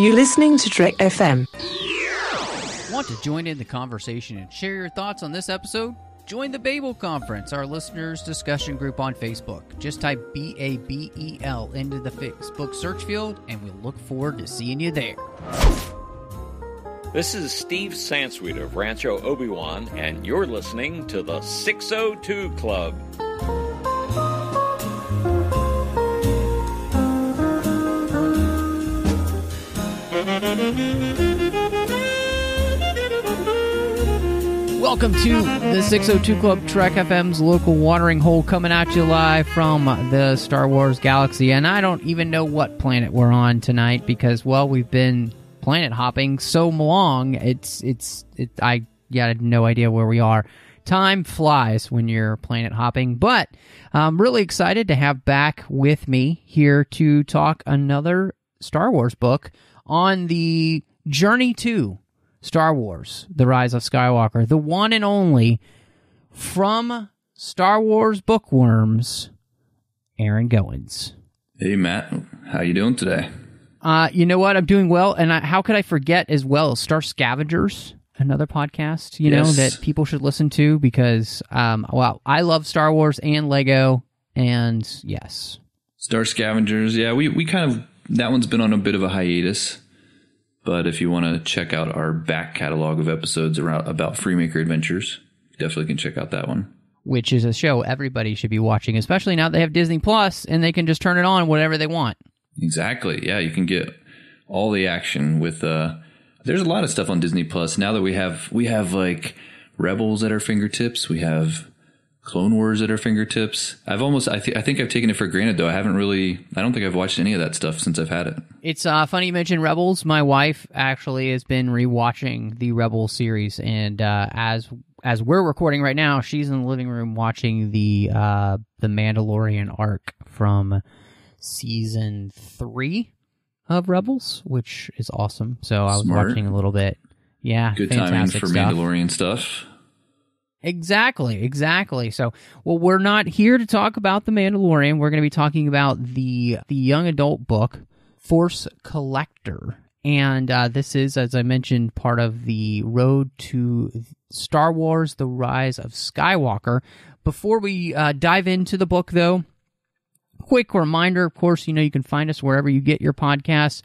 You're listening to Trek FM. Want to join in the conversation and share your thoughts on this episode? Join the Babel Conference, our listeners' discussion group on Facebook. Just type BABEL into the Facebook search field, and we'll look forward to seeing you there. This is Steve Sansweet of Rancho Obi-Wan, and you're listening to the 602 Club. Welcome to the 602 Club, Trek FM's local watering hole, coming at you live from the Star Wars galaxy. And I don't even know what planet we're on tonight because, well, we've been planet hopping so long. I have no idea where we are. Time flies when you're planet hopping, but I'm really excited to have back with me here to talk another Star Wars book on the journey to Star Wars, The Rise of Skywalker, the one and only from Star Wars Bookworms, Aaron Goins. Hey, Matt. How you doing today? You know what? I'm doing well, and how could I forget as well Star Scavengers, another podcast, know, that people should listen to because, I love Star Wars and Lego, and yes. Star Scavengers, yeah, we kind of, that one's been on a bit of a hiatus. But if you want to check out our back catalog of episodes about Freemaker Adventures, definitely can check out that one. Which is a show everybody should be watching, especially now they have Disney Plus and they can just turn it on whenever they want. Exactly. Yeah, you can get all the action with there's a lot of stuff on Disney Plus now that we have like Rebels at our fingertips. We have Clone Wars at our fingertips. I think I've taken it for granted though. I don't think I've watched any of that stuff since I've had it. It's funny you mentioned Rebels. My wife actually has been rewatching the Rebels series, and as we're recording right now, she's in the living room watching the Mandalorian arc from season 3 of Rebels, which is awesome. So I was watching a little bit. Yeah, good timing for stuff. Mandalorian stuff. Exactly. So, well, we're not here to talk about The Mandalorian. We're going to be talking about the young adult book, Force Collector. And this is, as I mentioned, part of the road to Star Wars, The Rise of Skywalker. Before we dive into the book, though, quick reminder, of course, you can find us wherever you get your podcasts.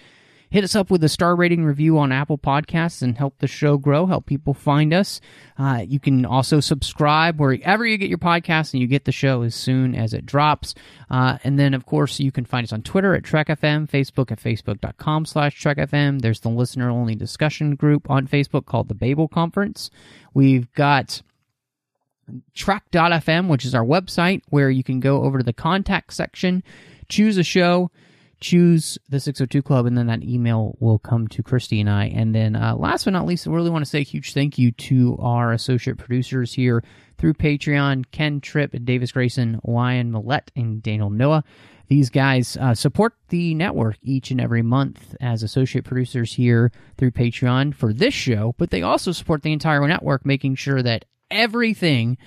Hit us up with a star rating review on Apple Podcasts and help the show grow, help people find us. You can also subscribe wherever you get your podcasts and you get the show as soon as it drops. And then, of course, you can find us on Twitter at TrekFM, Facebook at facebook.com/TrekFM. There's the listener-only discussion group on Facebook called the Babel Conference. We've got Trek.fm, which is our website, where you can go over to the contact section, choose a show, choose the 602 Club, and then that email will come to Christy and I. And then last but not least, I really want to say a huge thank you to our associate producers here through Patreon, Ken Tripp, Davis Grayson, Ryan Maillet, and Daniel Noah. These guys support the network each and every month as associate producers here through Patreon for this show, but they also support the entire network, making sure that everything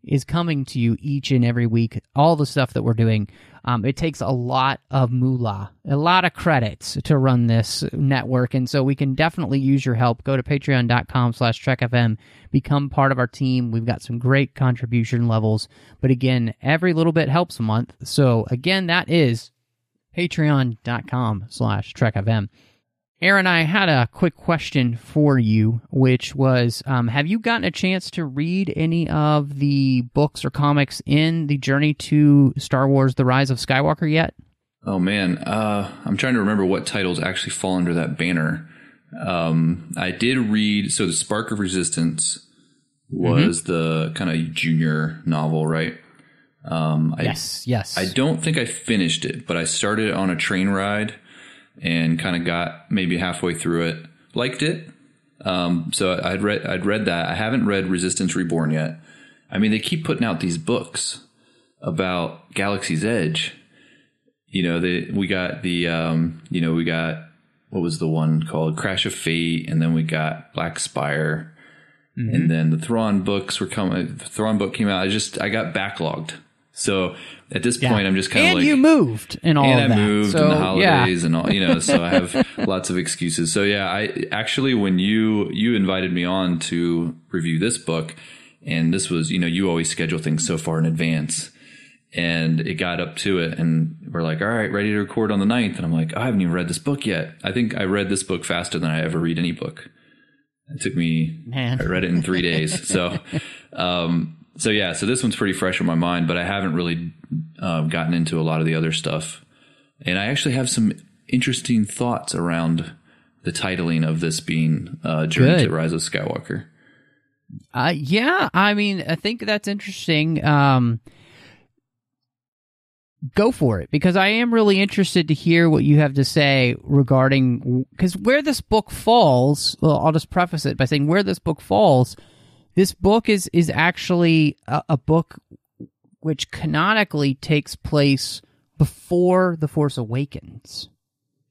is coming to you each and every week, all the stuff that we're doing. It takes a lot of moolah, a lot of credits to run this network, and so we can definitely use your help. Go to patreon.com/TrekFM, become part of our team. We've got some great contribution levels, but again, every little bit helps a month. So again, that is patreon.com/TrekFM. Aaron, I had a quick question for you, which was, have you gotten a chance to read any of the books or comics in the journey to Star Wars, The Rise of Skywalker yet? Oh, man. I'm trying to remember what titles actually fall under that banner. I did read, so The Spark of Resistance was the kind of junior novel, right? Yes. I don't think I finished it, but I started on a train ride and kind of got maybe halfway through it. Liked it. So I'd read that. I haven't read Resistance Reborn yet. I mean, they keep putting out these books about Galaxy's Edge. We got what was the one called? Crash of Fate, and then we got Black Spire, and then the Thrawn books were coming. The Thrawn book came out. I got backlogged, So at this point, I'm just kind of and like, you moved and all and of that. I moved so, and the holidays and all, so I have lots of excuses. So yeah, I actually, when you invited me on to review this book, and this was, you always schedule things so far in advance, and it got up to it and we're like, all right, ready to record on the 9th. And I'm like, I haven't even read this book yet. I think I read this book faster than I ever read any book. It took me, I read it in 3 days. So, so this one's pretty fresh in my mind, but I haven't really gotten into a lot of the other stuff. And I actually have some interesting thoughts around the titling of this being Journey to Rise of Skywalker. Yeah, I mean, I think that's interesting. Go for it, because I am really interested to hear what you have to say regarding, because where this book falls, well, I'll just preface it by saying where this book falls, this book is actually a book which canonically takes place before The Force Awakens.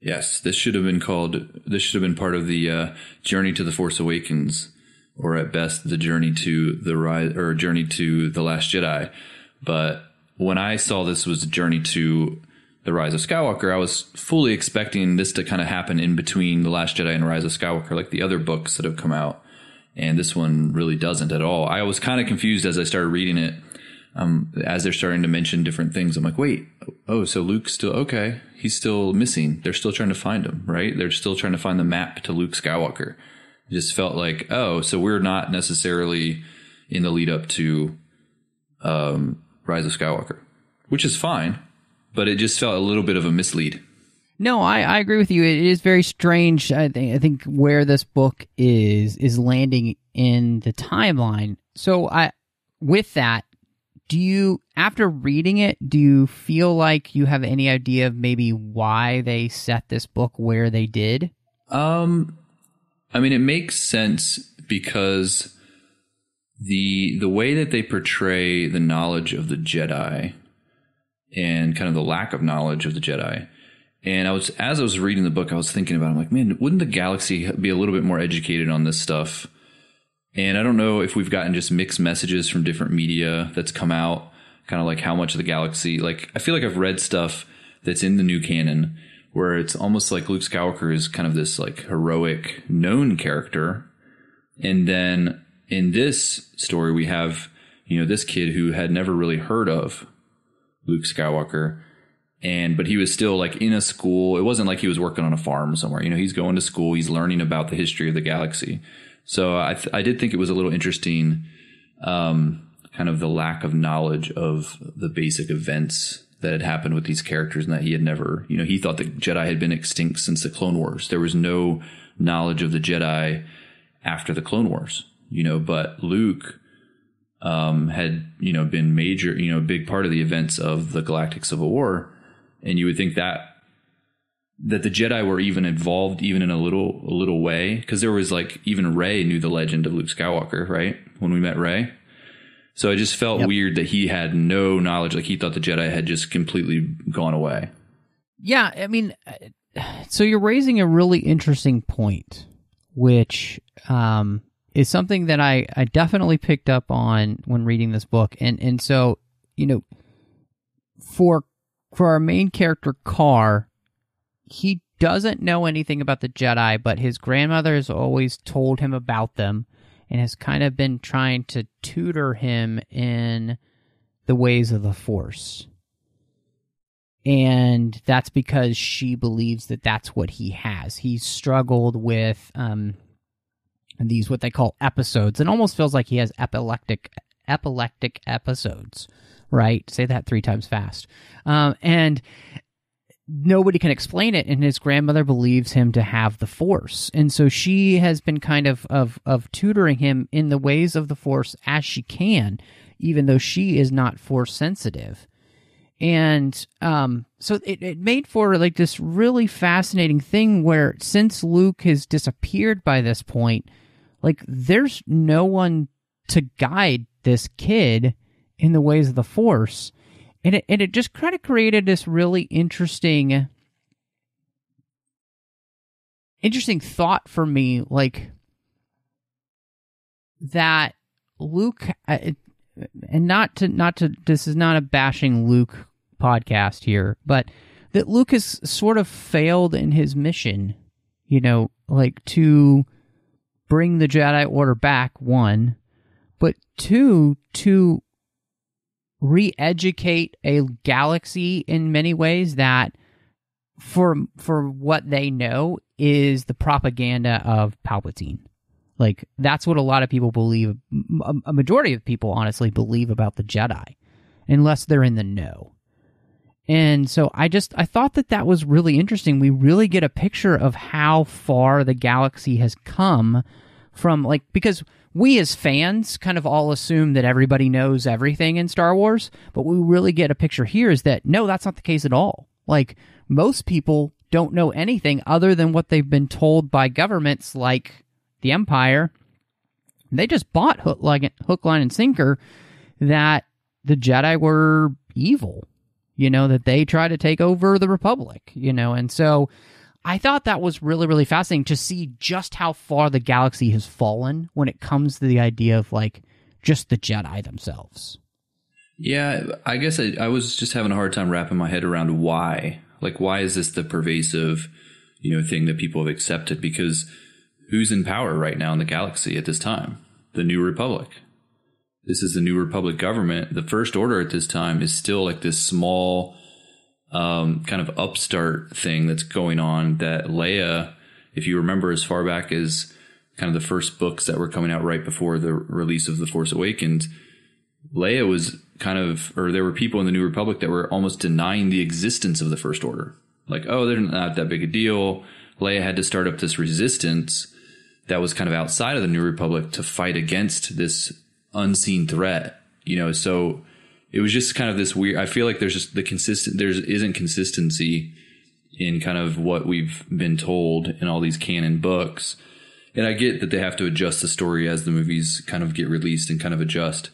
Yes, this should have been part of the Journey to the Force Awakens, or at best the Journey to the Rise, or Journey to the Last Jedi. But when I saw this was a Journey to the Rise of Skywalker, I was fully expecting this to kind of happen in between The Last Jedi and Rise of Skywalker, like the other books that have come out. And this one really doesn't at all. I was kind of confused as I started reading it. As they're starting to mention different things, I'm like, wait, so Luke's still, okay, he's still missing. They're still trying to find him, right? They're still trying to find the map to Luke Skywalker. It just felt like, so we're not necessarily in the lead up to Rise of Skywalker, which is fine, but it just felt a little bit of a mislead. No, I agree with you. It is very strange. I think where this book is landing in the timeline. So with that, after reading it, do you feel like you have any idea of maybe why they set this book where they did? I mean, it makes sense because the way that they portray the knowledge of the Jedi and kind of the lack of knowledge of the Jedi. And as I was reading the book, I was thinking about it. I'm like, man, wouldn't the galaxy be a little bit more educated on this stuff? And I don't know if we've gotten just mixed messages from different media that's come out, kind of like how much of the galaxy, like, I feel like I've read stuff that's in the new canon where it's almost like Luke Skywalker is kind of this like heroic known character. And then in this story, we have, this kid who had never really heard of Luke Skywalker. But he was still like in a school. It wasn't like he was working on a farm somewhere. He's going to school. He's learning about the history of the galaxy. So I did think it was a little interesting, kind of the lack of knowledge of the basic events that had happened with these characters, and that he had never, he thought the Jedi had been extinct since the Clone Wars. There was no knowledge of the Jedi after the Clone Wars, but Luke had, been major, a big part of the events of the Galactic Civil War. And you would think that the Jedi were even involved, even in a little way, because there was like, even Rey knew the legend of Luke Skywalker, right? When we met Rey. So it just felt weird that he had no knowledge. Like he thought the Jedi had just completely gone away. Yeah, I mean, so you're raising a really interesting point, which is something that I definitely picked up on when reading this book. And so, for our main character, Carr, he doesn't know anything about the Jedi, but his grandmother has always told him about them and has kind of been trying to tutor him in the ways of the Force. And that's because she believes that that's what he has. He's struggled with these, what they call episodes. It almost feels like he has epileptic episodes, right? Say that 3 times fast. And nobody can explain it, and his grandmother believes him to have the Force. And so she has been kind of tutoring him in the ways of the Force as she can, even though she is not Force sensitive. And so it made for like this really fascinating thing where, since Luke has disappeared by this point, like there's no one to guide this kid in the ways of the Force. And it just kind of created this really interesting thought for me, like that Luke, and not to this is not a bashing Luke podcast here, but that Luke has sort of failed in his mission, like to bring the Jedi Order back, one, but two, to re-educate a galaxy in many ways that, for what they know, is the propaganda of Palpatine. Like, that's what a lot of people believe, a majority of people honestly believe about the Jedi, unless they're in the know. And so I thought that was really interesting. We really get a picture of how far the galaxy has come from, like, because we as fans kind of all assume that everybody knows everything in Star Wars, but we really get a picture here is that, no, that's not the case at all. Like, most people don't know anything other than what they've been told by governments like the Empire. They just bought hook, line, and sinker that the Jedi were evil, that they try to take over the Republic, and so I thought that was really, really fascinating to see just how far the galaxy has fallen when it comes to the idea of, like, just the Jedi themselves. Yeah, I guess I was just having a hard time wrapping my head around why. Like, why is this the pervasive, thing that people have accepted? Because who's in power right now in the galaxy at this time? The New Republic. This is the New Republic government. The First Order at this time is still like this small kind of upstart thing that's going on that Leia, if you remember as far back as kind of the first books that were coming out right before the release of The Force Awakens, Leia was or there were people in the New Republic that were almost denying the existence of the First Order. Like, oh, they're not that big a deal. Leia had to start up this resistance that was kind of outside of the New Republic to fight against this unseen threat, so it was just kind of this weird, I feel like there's just there isn't consistency in kind of what we've been told in all these canon books. And I get that they have to adjust the story as the movies kind of get released and kind of adjust.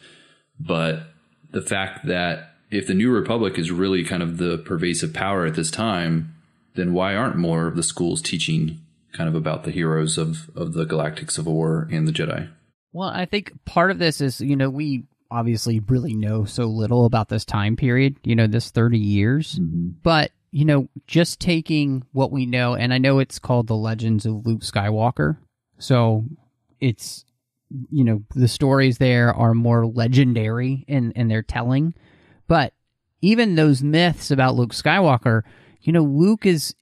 But the fact that if the New Republic is really kind of the pervasive power at this time, then why aren't more of the schools teaching kind of about the heroes of the Galactic Civil War and the Jedi? Well, I think part of this is, we obviously really know so little about this time period, this 30 years. Mm-hmm. But, just taking what we know, and I know it's called The Legends of Luke Skywalker. So it's, the stories there are more legendary in their telling. But even those myths about Luke Skywalker, Luke is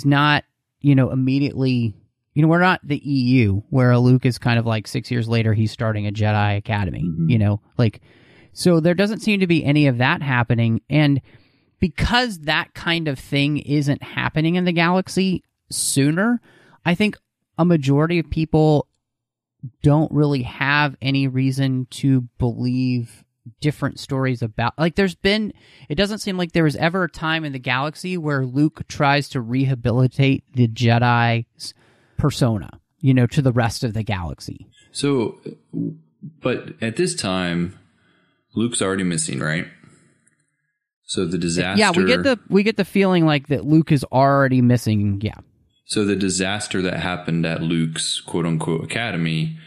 not, immediately... we're not the EU, where Luke is kind of like 6 years later, he's starting a Jedi Academy, mm-hmm. So there doesn't seem to be any of that happening. And because that kind of thing isn't happening in the galaxy sooner, I think a majority of people don't really have any reason to believe different stories about, like, it doesn't seem like there was ever a time in the galaxy where Luke tries to rehabilitate the Jedi's persona, to the rest of the galaxy. So, but at this time, Luke's already missing, right? So the disaster... Yeah, we get the feeling like that Luke is already missing, yeah. So the disaster that happened at Luke's quote-unquote academy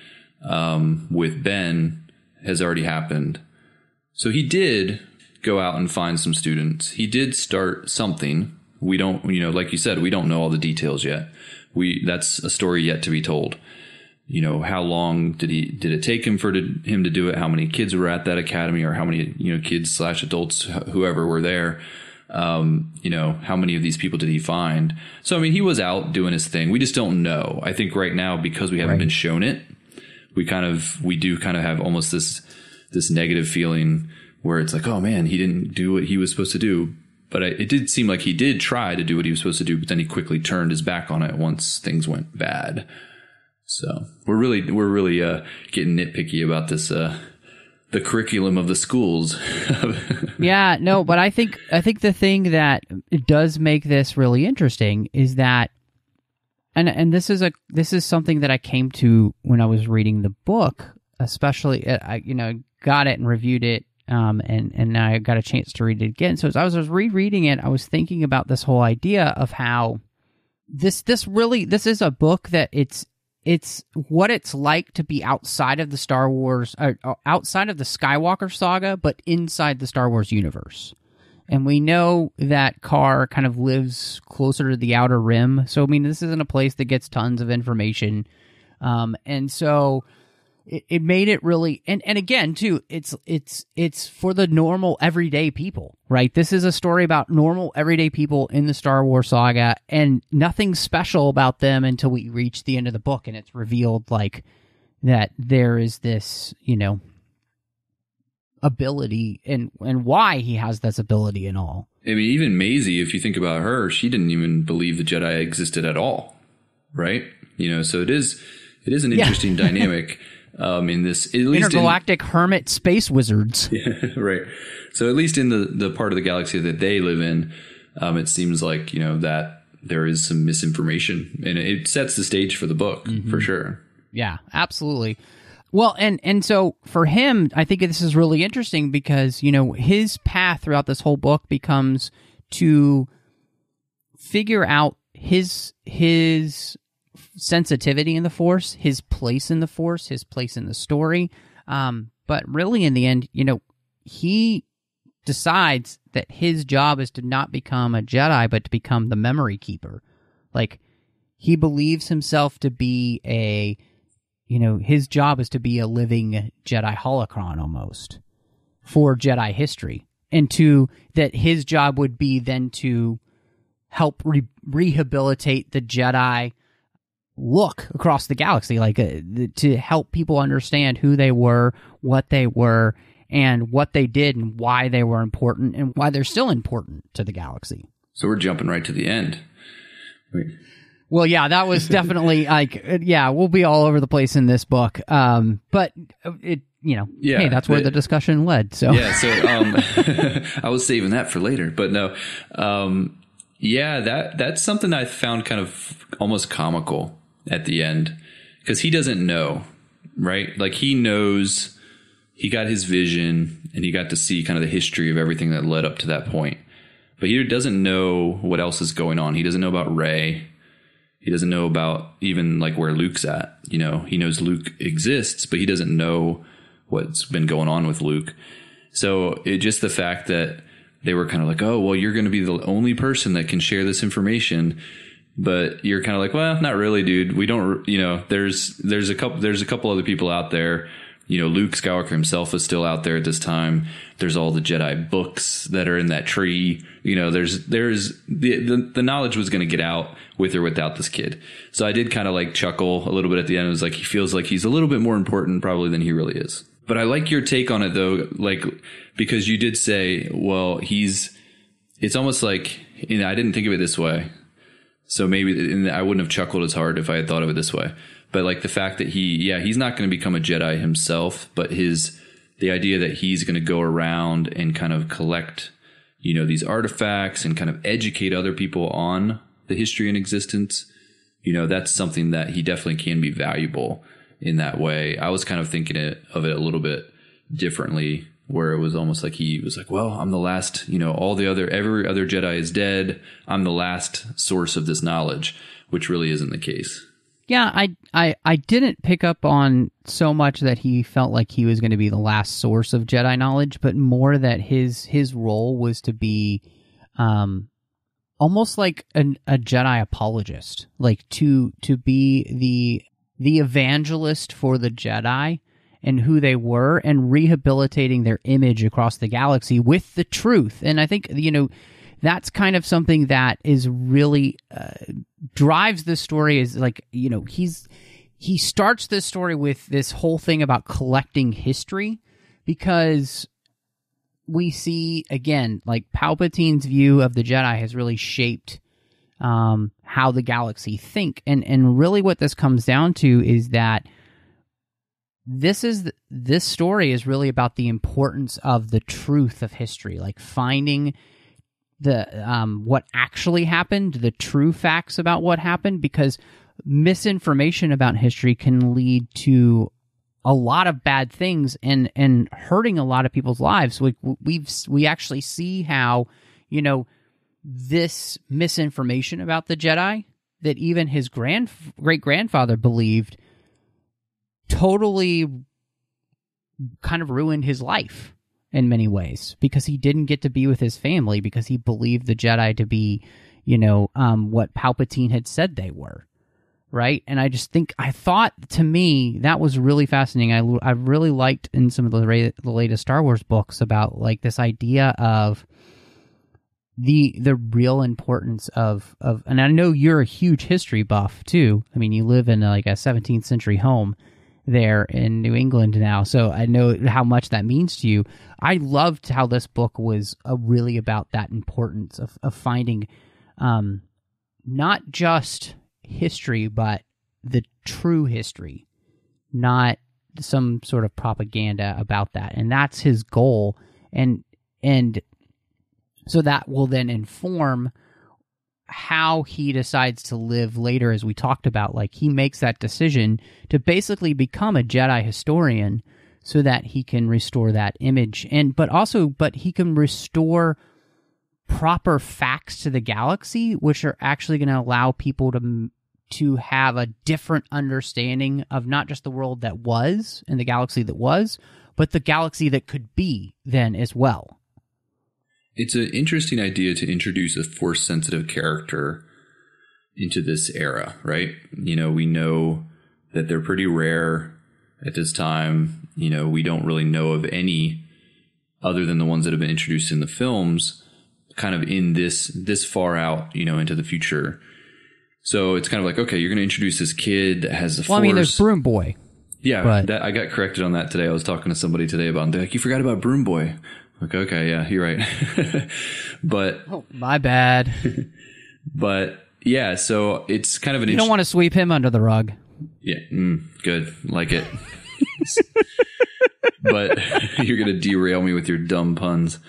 with Ben has already happened. So he did go out and find some students. He did start something. We don't, like you said, we don't know all the details yet. That's a story yet to be told. How long did it take him him to do it? How many kids were at that academy, or how many, kids / adults, whoever were there? How many of these people did he find? So, I mean, he was out doing his thing. We just don't know. I think right now, because we haven't been shown it, we do kind of have almost this negative feeling where it's like, oh man, he didn't do what he was supposed to do. But it did seem like he did try to do what he was supposed to do, but then he quickly turned his back on it once things went bad. So we're really getting nitpicky about this, the curriculum of the schools. Yeah, no, but I think the thing that does make this really interesting is that, and this is something that I came to when I was reading the book, especially I got it and reviewed it. And now I got a chance to read it again. So as I was rereading it, I was thinking about this whole idea of how this is a book that it's what it's like to be outside of the Star Wars, outside of the Skywalker saga, but inside the Star Wars universe. And we know that Carr kind of lives closer to the Outer Rim. So, I mean, this isn't a place that gets tons of information. And so it made it really, and again, too, it's for the normal, everyday people, right? This is a story about normal, everyday people in the Star Wars saga, and nothing special about them until we reach the end of the book, and it's revealed, like, that there is this, ability and why he has this ability and all. I mean, even Maisie, if you think about her, she didn't even believe the Jedi existed at all, right? So it is an interesting dynamic in this, at least intergalactic hermit space wizards. Yeah, right. So at least in the part of the galaxy that they live in, it seems like that there is some misinformation, and it sets the stage for the book for sure. Yeah, absolutely. Well, and so for him, I think this is really interesting because, his path throughout this whole book becomes to figure out his sensitivity in the Force, his place in the Force, his place in the story. But really, in the end, he decides that his job is to not become a Jedi, but to become the memory keeper. Like, he believes himself to be his job is to be a living Jedi holocron almost for Jedi history. And that his job would be then to help rehabilitate the Jedi look across the galaxy, like to help people understand who they were, what they were, and what they did, and why they were important, and why they're still important to the galaxy. So we're jumping right to the end. Wait. Well, yeah, that was definitely we'll be all over the place in this book. But it, hey, that's where the discussion led. So yeah, so I was saving that for later, but no, that's something I found kind of almost comical at the end, because he doesn't know, right? Like, he knows, he got his vision and he got to see kind of the history of everything that led up to that point, but he doesn't know what else is going on. He doesn't know about Rey. He doesn't know about even like where Luke's at. He knows Luke exists, but he doesn't know what's been going on with Luke. So just the fact that they were kind of like, oh, well, you're going to be the only person that can share this information. But you're kind of like, well, not really, dude. We don't, there's a couple other people out there. Luke Skywalker himself is still out there at this time. There's all the Jedi books that are in that tree. There's the knowledge was going to get out with or without this kid. So I did kind of like chuckle a little bit at the end. It was like, he feels like he's a little bit more important probably than he really is. But I like your take on it though, like, because you did say, well, it's almost like, I didn't think of it this way. So maybe I wouldn't have chuckled as hard if I had thought of it this way. But like the fact that he's not going to become a Jedi himself, but the idea that he's going to go around and kind of collect, these artifacts and kind of educate other people on the history and existence, that's something that he definitely can be valuable in that way. I was kind of thinking of it a little bit differently, where it was almost like he was like, well, I'm the last, every other Jedi is dead. I'm the last source of this knowledge, which really isn't the case. Yeah, I didn't pick up on so much that he felt like he was going to be the last source of Jedi knowledge, but more that his role was to be almost like a Jedi apologist, like to be the evangelist for the Jedi and who they were, and rehabilitating their image across the galaxy with the truth. And I think, that's kind of something that is really drives this story, is like, he starts this story with this whole thing about collecting history, because we see, again, like Palpatine's view of the Jedi has really shaped how the galaxy think. And really what this comes down to is that this story is really about the importance of the truth of history, like finding the what actually happened, the true facts about what happened, because misinformation about history can lead to a lot of bad things and hurting a lot of people's lives. We actually see how, this misinformation about the Jedi that even his great-grandfather believed totally kind of ruined his life in many ways, because he didn't get to be with his family because he believed the Jedi to be, what Palpatine had said they were, right? And I thought, to me, that was really fascinating. I really liked in some of the latest Star Wars books about like this idea of the real importance of, and I know you're a huge history buff too. I mean, you live in like a 17th century home there in New England now, so I know how much that means to you. I loved how this book was really about that importance of finding not just history, but the true history, not some sort of propaganda about that. And that's his goal. And so that will then inform how he decides to live later, as we talked about. Like, he makes that decision to basically become a Jedi historian so that he can restore that image, but he can restore proper facts to the galaxy, which are actually going to allow people to have a different understanding of not just the world that was and the galaxy that was, but the galaxy that could be then as well. It's an interesting idea to introduce a Force-sensitive character into this era, right? We know that they're pretty rare at this time. We don't really know of any other than the ones that have been introduced in the films, kind of in this far out, into the future. So it's kind of like, okay, you're going to introduce this kid that has the Force. Well, I mean, there's Broom Boy. Yeah, I got corrected on that today. I was talking to somebody today about it. They're like, you forgot about Broom Boy. Like, okay, yeah, you're right. But my bad. But yeah, so it's kind of an. You don't want to sweep him under the rug. Yeah, good, like it. But you're gonna derail me with your dumb puns.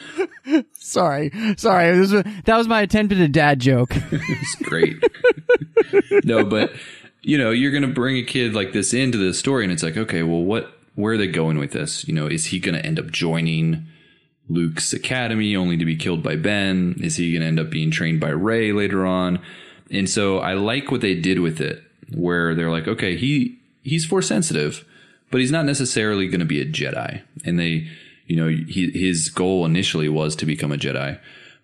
Sorry. That was my attempt at a dad joke. It's great. No, but you're gonna bring a kid like this into the story, and it's like, okay, well, where are they going with this? Is he gonna end up joining Luke's academy only to be killed by Ben? Is he going to end up being trained by Rey later on? And so I like what they did with it, where they're like, okay, he's Force sensitive, but he's not necessarily going to be a Jedi. And his goal initially was to become a Jedi.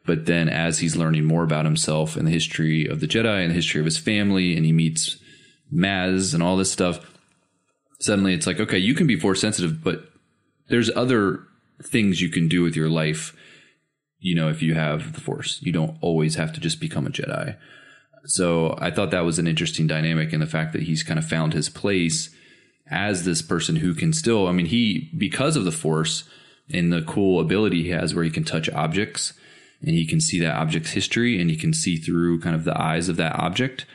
But then as he's learning more about himself and the history of the Jedi and the history of his family, and he meets Maz and all this stuff, suddenly it's like, okay, you can be Force sensitive, but there's other things you can do with your life, if you have the Force. You don't always have to just become a Jedi. So I thought that was an interesting dynamic, in the fact that he's kind of found his place as this person who can still, because of the Force and the cool ability he has where he can touch objects and he can see that object's history and he can see through kind of the eyes of that object.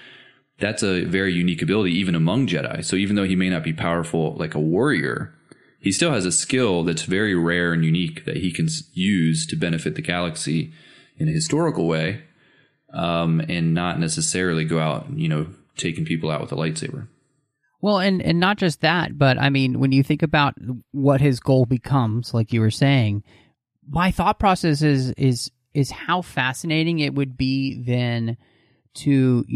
That's a very unique ability even among Jedi. So even though he may not be powerful like a warrior, he still has a skill that's very rare and unique that he can use to benefit the galaxy in a historical way, and not necessarily go out, taking people out with a lightsaber. Well, and not just that, but when you think about what his goal becomes, like you were saying, my thought process is how fascinating it would be then to,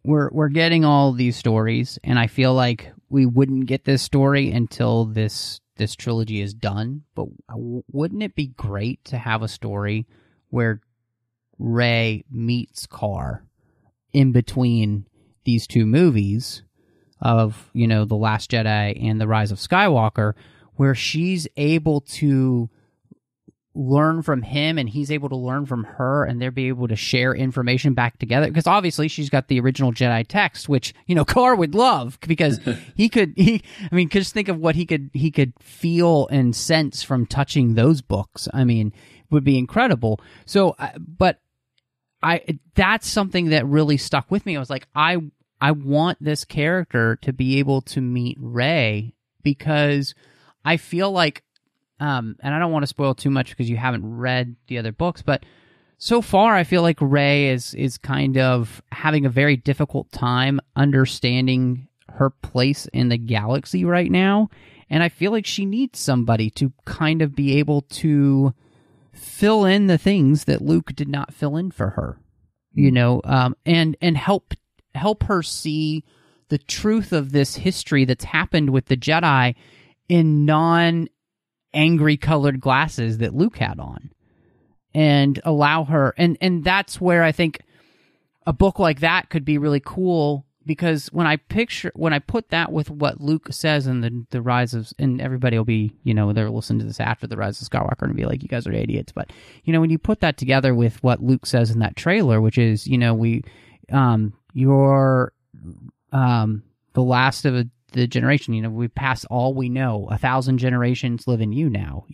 we're getting all these stories, and I feel like we wouldn't get this story until this trilogy is done. But wouldn't it be great to have a story where Rey meets Carr in between these two movies of, The Last Jedi and The Rise of Skywalker, where she's able to learn from him and he's able to learn from her, and they'll be able to share information back together? Because obviously she's got the original Jedi text, which Carr would love, because just think of what he could feel and sense from touching those books. Would be incredible. So but that's something that really stuck with me. I was like, I want this character to be able to meet Rey, because I feel like and I don't want to spoil too much because you haven't read the other books, but so far I feel like Rey is kind of having a very difficult time understanding her place in the galaxy right now, and I feel like she needs somebody to kind of be able to fill in the things that Luke did not fill in for her, and help help her see the truth of this history that's happened with the Jedi in non-angry colored glasses that Luke had on, and allow her. And that's where I think a book like that could be really cool, because when I put that with what Luke says in the Rise of, and everybody will be, they'll listen to this after the Rise of Skywalker and be like, you guys are idiots. But, when you put that together with what Luke says in that trailer, which is, you're the last of the generation, we've passed all we know. 1,000 generations live in you now.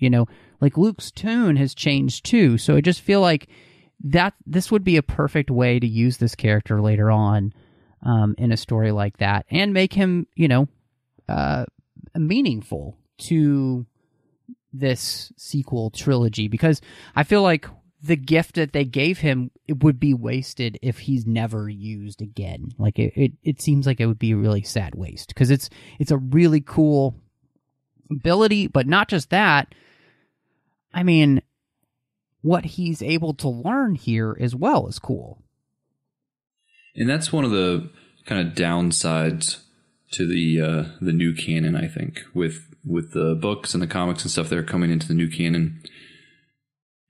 Like Luke's tune has changed too. So I just feel like that this would be a perfect way to use this character later on in a story like that, and make him, meaningful to this sequel trilogy, because I feel like the gift that they gave him, it would be wasted if he's never used again. Like it seems like it would be a really sad waste, because it's a really cool ability, but not just that. I mean, what he's able to learn here as well is cool. And that's one of the kind of downsides to the new canon, I think, with the books and the comics and stuff that are coming into the new canon.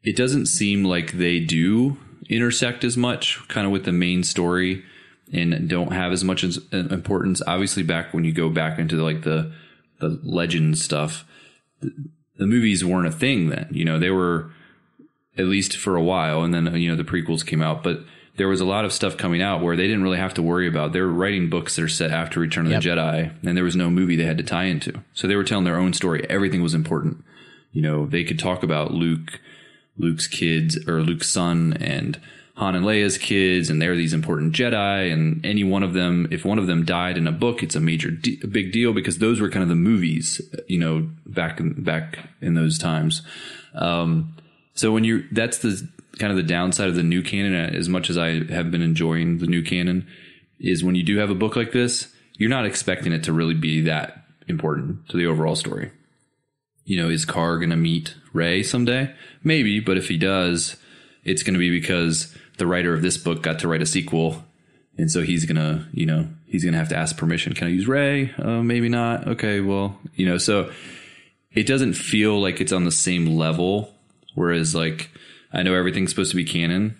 It doesn't seem like they do intersect as much kind of with the main story, and don't have as much importance. Obviously, back when you go back into like the legend stuff, the movies weren't a thing then. They were, at least for a while, and then the prequels came out, but there was a lot of stuff coming out where they didn't really have to worry about. They were writing books that are set after Return of the Jedi, and there was no movie they had to tie into. So they were telling their own story. Everything was important. They could talk about Luke's kids, or Luke's son, and Han and Leia's kids, and they're these important Jedi, and any one of them, if one of them died in a book, it's a big deal, because those were kind of the movies, back in those times. So that's the kind of the downside of the new canon, as much as I have been enjoying the new canon, is when you do have a book like this, you're not expecting it to really be that important to the overall story. Is Carr going to meet Rey someday? Maybe, but if he does, it's going to be because the writer of this book got to write a sequel, and so he's going to have to ask permission. Can I use Rey? Maybe not. Okay, well, so it doesn't feel like it's on the same level, whereas like, I know everything's supposed to be canon,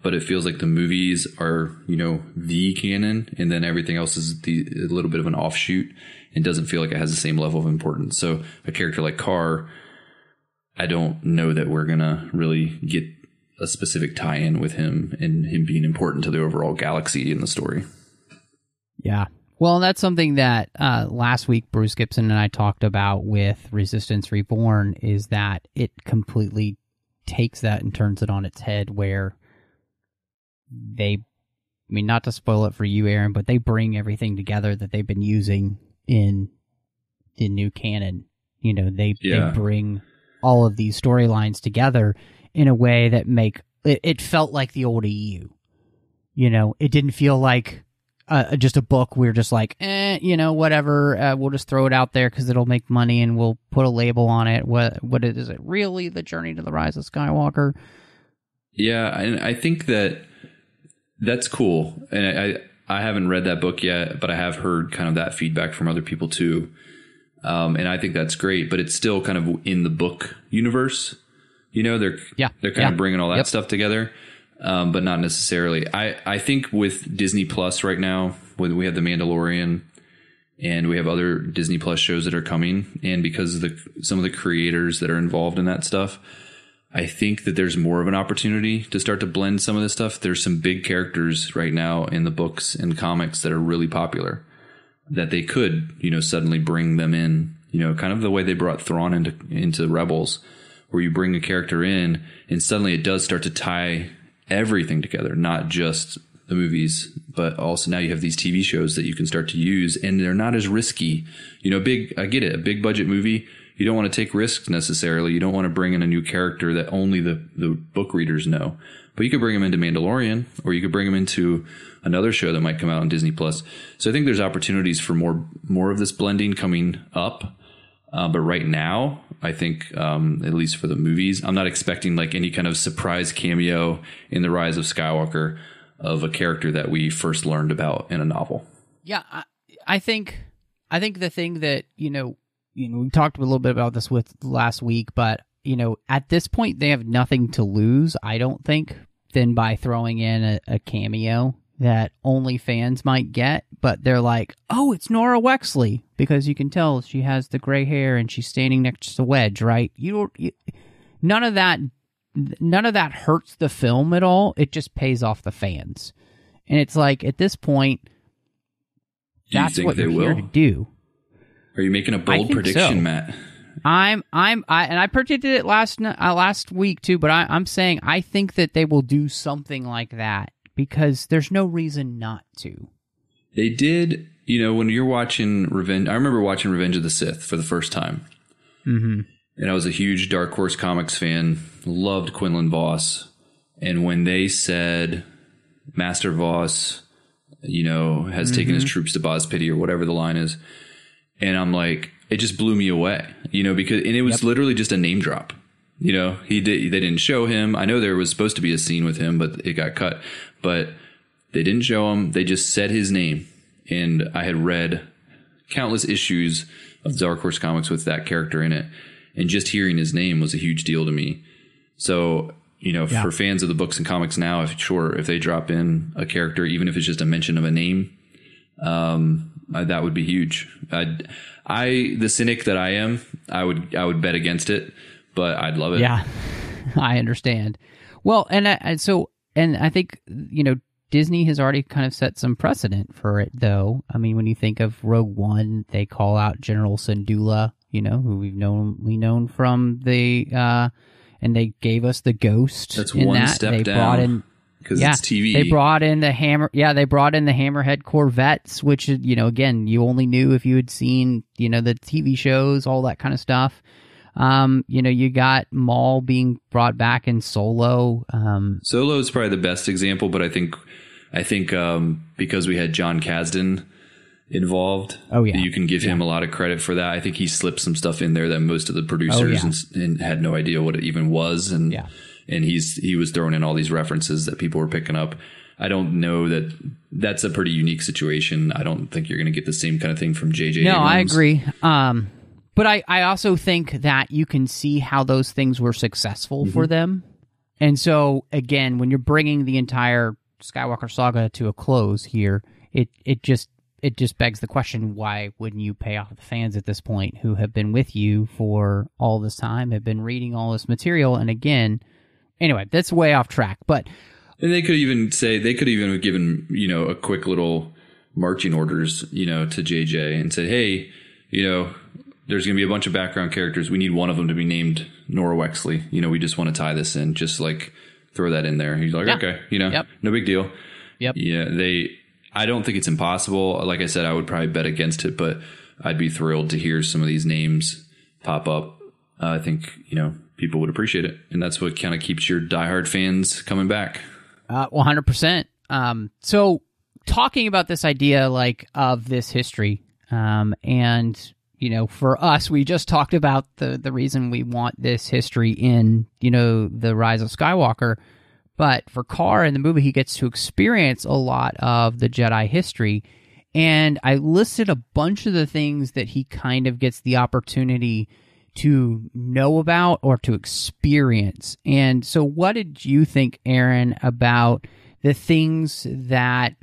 but it feels like the movies are, the canon, and then everything else is a little bit of an offshoot, and doesn't feel like it has the same level of importance. So a character like Carr, I don't know that we're going to really get a specific tie-in with him, and him being important to the overall galaxy in the story. Yeah. Well, that's something that last week Bruce Gibson and I talked about with Resistance Reborn, is that it completely takes that and turns it on its head, where not to spoil it for you, Aaron, but they bring everything together that they've been using in the new canon. They bring all of these storylines together in a way that it felt like the old EU. It didn't feel like just a book we're just like, whatever, we'll just throw it out there because it'll make money and we'll put a label on it. What is it really? The Journey to the Rise of Skywalker? Yeah, and I think that's cool. And I haven't read that book yet, but I have heard kind of that feedback from other people too. And I think that's great, but it's still kind of in the book universe. They're kind of bringing all that stuff together. But not necessarily. I think with Disney Plus right now, when we have The Mandalorian and we have other Disney Plus shows that are coming, and because of some of the creators that are involved in that stuff, I think that there's more of an opportunity to start to blend some of this stuff. There's some big characters right now in the books and comics that are really popular that they could, suddenly bring them in, kind of the way they brought Thrawn into Rebels, where you bring a character in and suddenly it does start to tie everything together, not just the movies, but also now you have these TV shows that you can start to use, and they're not as risky. I get it, a big budget movie, you don't want to take risks necessarily. You don't want to bring in a new character that only the book readers know. But you could bring them into Mandalorian, or you could bring them into another show that might come out on Disney Plus. So I think there's opportunities for more of this blending coming up. But right now, I think, at least for the movies, I'm not expecting like any kind of surprise cameo in The Rise of Skywalker. of a character that we first learned about in a novel. Yeah, I think the thing that, we talked a little bit about this with last week, but, at this point they have nothing to lose, I don't think, than by throwing in a cameo that only fans might get, but they're like, oh, it's Nora Wexley, because you can tell she has the gray hair and she's standing next to Wedge, right? None of that hurts the film at all. It just pays off the fans. And it's like, at this point, that's what you're here to do. Are you making a bold prediction, so. Matt? I predicted it last week too, but I'm saying I think that they will do something like that because there's no reason not to. They did, when you're watching Revenge. I remember watching Revenge of the Sith for the first time, and I was a huge Dark Horse Comics fan. Loved Quinlan Vos, and when they said Master Vos, has taken his troops to Boz-Pity or whatever the line is. And I'm like, it just blew me away, because, and it was literally just a name drop. They didn't show him. I know there was supposed to be a scene with him, but it got cut, but they didn't show him. They just said his name. And I had read countless issues of Dark Horse Comics with that character in it. And just hearing his name was a huge deal to me. So, for fans of the books and comics now, if they drop in a character, even if it's just a mention of a name, that would be huge. The cynic that I am, I would bet against it, but I'd love it. Yeah, I understand. Well, and I think, Disney has already kind of set some precedent for it, though. I mean, when you think of Rogue One, they call out General Syndulla, who we known from the, and they gave us the Ghost. That's one step down. Because it's TV. They brought in the Hammerhead Corvettes, which, again, you only knew if you had seen, the TV shows, all that kind of stuff. You got Maul being brought back in Solo. Solo is probably the best example, but I think because we had John Kasdan involved, you can give him a lot of credit for that. I think he slipped some stuff in there that most of the producers and had no idea what it even was, and he was throwing in all these references that people were picking up. I don't know that's a pretty unique situation. I don't think you're going to get the same kind of thing from J.J. No, Abrams. I agree. But I also think that you can see how those things were successful for them. And so, again, when you're bringing the entire Skywalker saga to a close here, it just begs the question, why wouldn't you pay off the fans at this point who have been with you for all this time, have been reading all this material? And again, anyway, that's way off track. But and they could even have given, a quick little marching orders, to JJ and said, hey, there's going to be a bunch of background characters. We need one of them to be named Nora Wexley. We just want to tie this in. Just like throw that in there. He's like, okay, no big deal. Yep. Yeah. I don't think it's impossible. Like I said, I would probably bet against it, but I'd be thrilled to hear some of these names pop up. I think, people would appreciate it. And that's what kind of keeps your diehard fans coming back. 100%. So talking about this idea, of this history, and, for us, we just talked about the reason we want this history in, the Rise of Skywalker. But for Carr in the movie, he gets to experience a lot of the Jedi history. And I listed a bunch of the things that he kind of gets the opportunity to know about or to experience. And so what did you think, Aaron, about the things that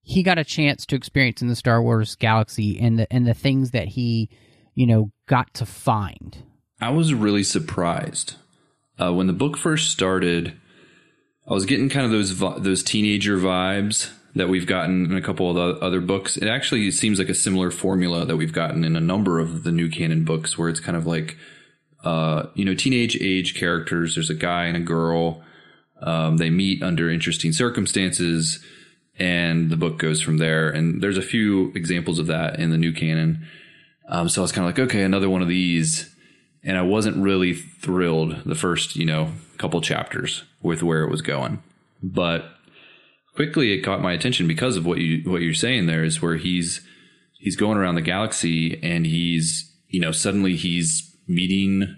he got a chance to experience in the Star Wars galaxy and the things that he, got to find? I was really surprised. When the book first started, I was getting kind of those teenager vibes that we've gotten in a couple of the other books. It actually seems like a similar formula that we've gotten in a number of the new canon books, where it's kind of like, teenage age characters. There's a guy and a girl. They meet under interesting circumstances, and the book goes from there. And there's a few examples of that in the new canon. So I was kind of like, okay, another one of these. And I wasn't really thrilled the first, couple chapters with where it was going. But quickly it caught my attention because of what you're saying there, is where he's going around the galaxy, and he's suddenly he's meeting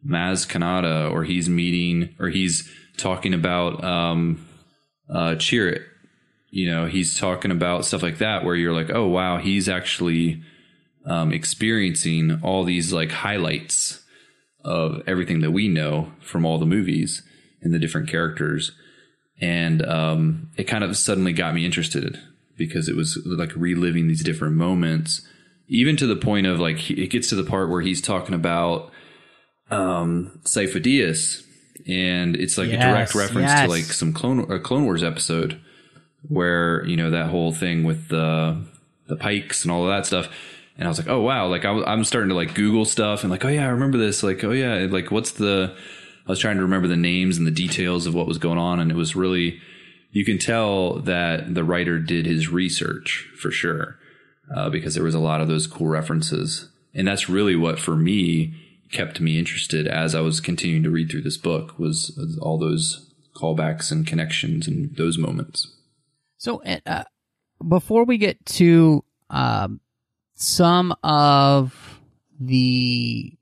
Maz Kanata, or he's talking about Chirrut, he's talking about stuff like that where you're like, oh, wow, he's actually experiencing all these like highlights of everything that we know from all the movies and the different characters. And it kind of suddenly got me interested because it was like reliving these different moments, even to the point of like, it gets to the part where he's talking about Sifo Dyas, and it's like a direct reference to like some Clone Wars episode where, that whole thing with the pikes and all of that stuff. And I was like, oh, wow. Like I'm starting to like Google stuff and like, oh yeah, I remember this. Like, oh yeah. Like I was trying to remember the names and the details of what was going on. And it was really, you can tell that the writer did his research for sure, because there was a lot of those cool references. And that's really what, for me, kept me interested as I was continuing to read through this book, was all those callbacks and connections and those moments. So before we get to some of the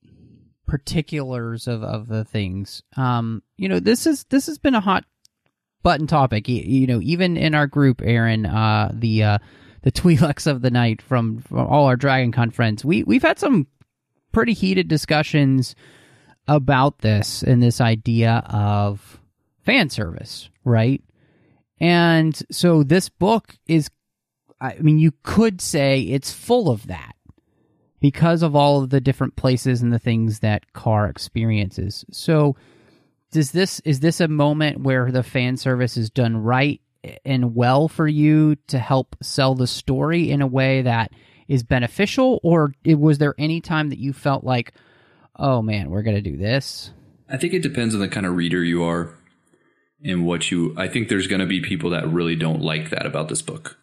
particulars of the things, this has been a hot button topic. Even in our group, Aaron, the Twi'leks of the night from all our DragonCon friends, we've had some pretty heated discussions about this and this idea of fan service, right? And so this book is, you could say it's full of that because of all of the different places and the things that Carr experiences. So is this a moment where the fan service is done right and well for you to help sell the story in a way that is beneficial, or was there any time that you felt like, oh man, we're going to do this? I think it depends on the kind of reader you are and I think there's going to be people that really don't like that about this book.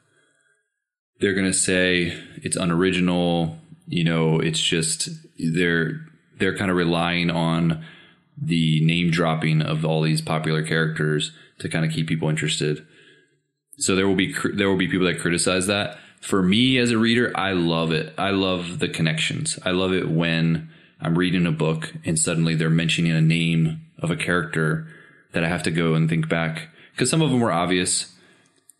They're going to say it's unoriginal. It's just, they're kind of relying on the name dropping of all these popular characters to kind of keep people interested. So there will be people that criticize that. For me as a reader, I love it. I love the connections. I love it when I'm reading a book and suddenly they're mentioning a name of a character that I have to go and think back. Because some of them were obvious.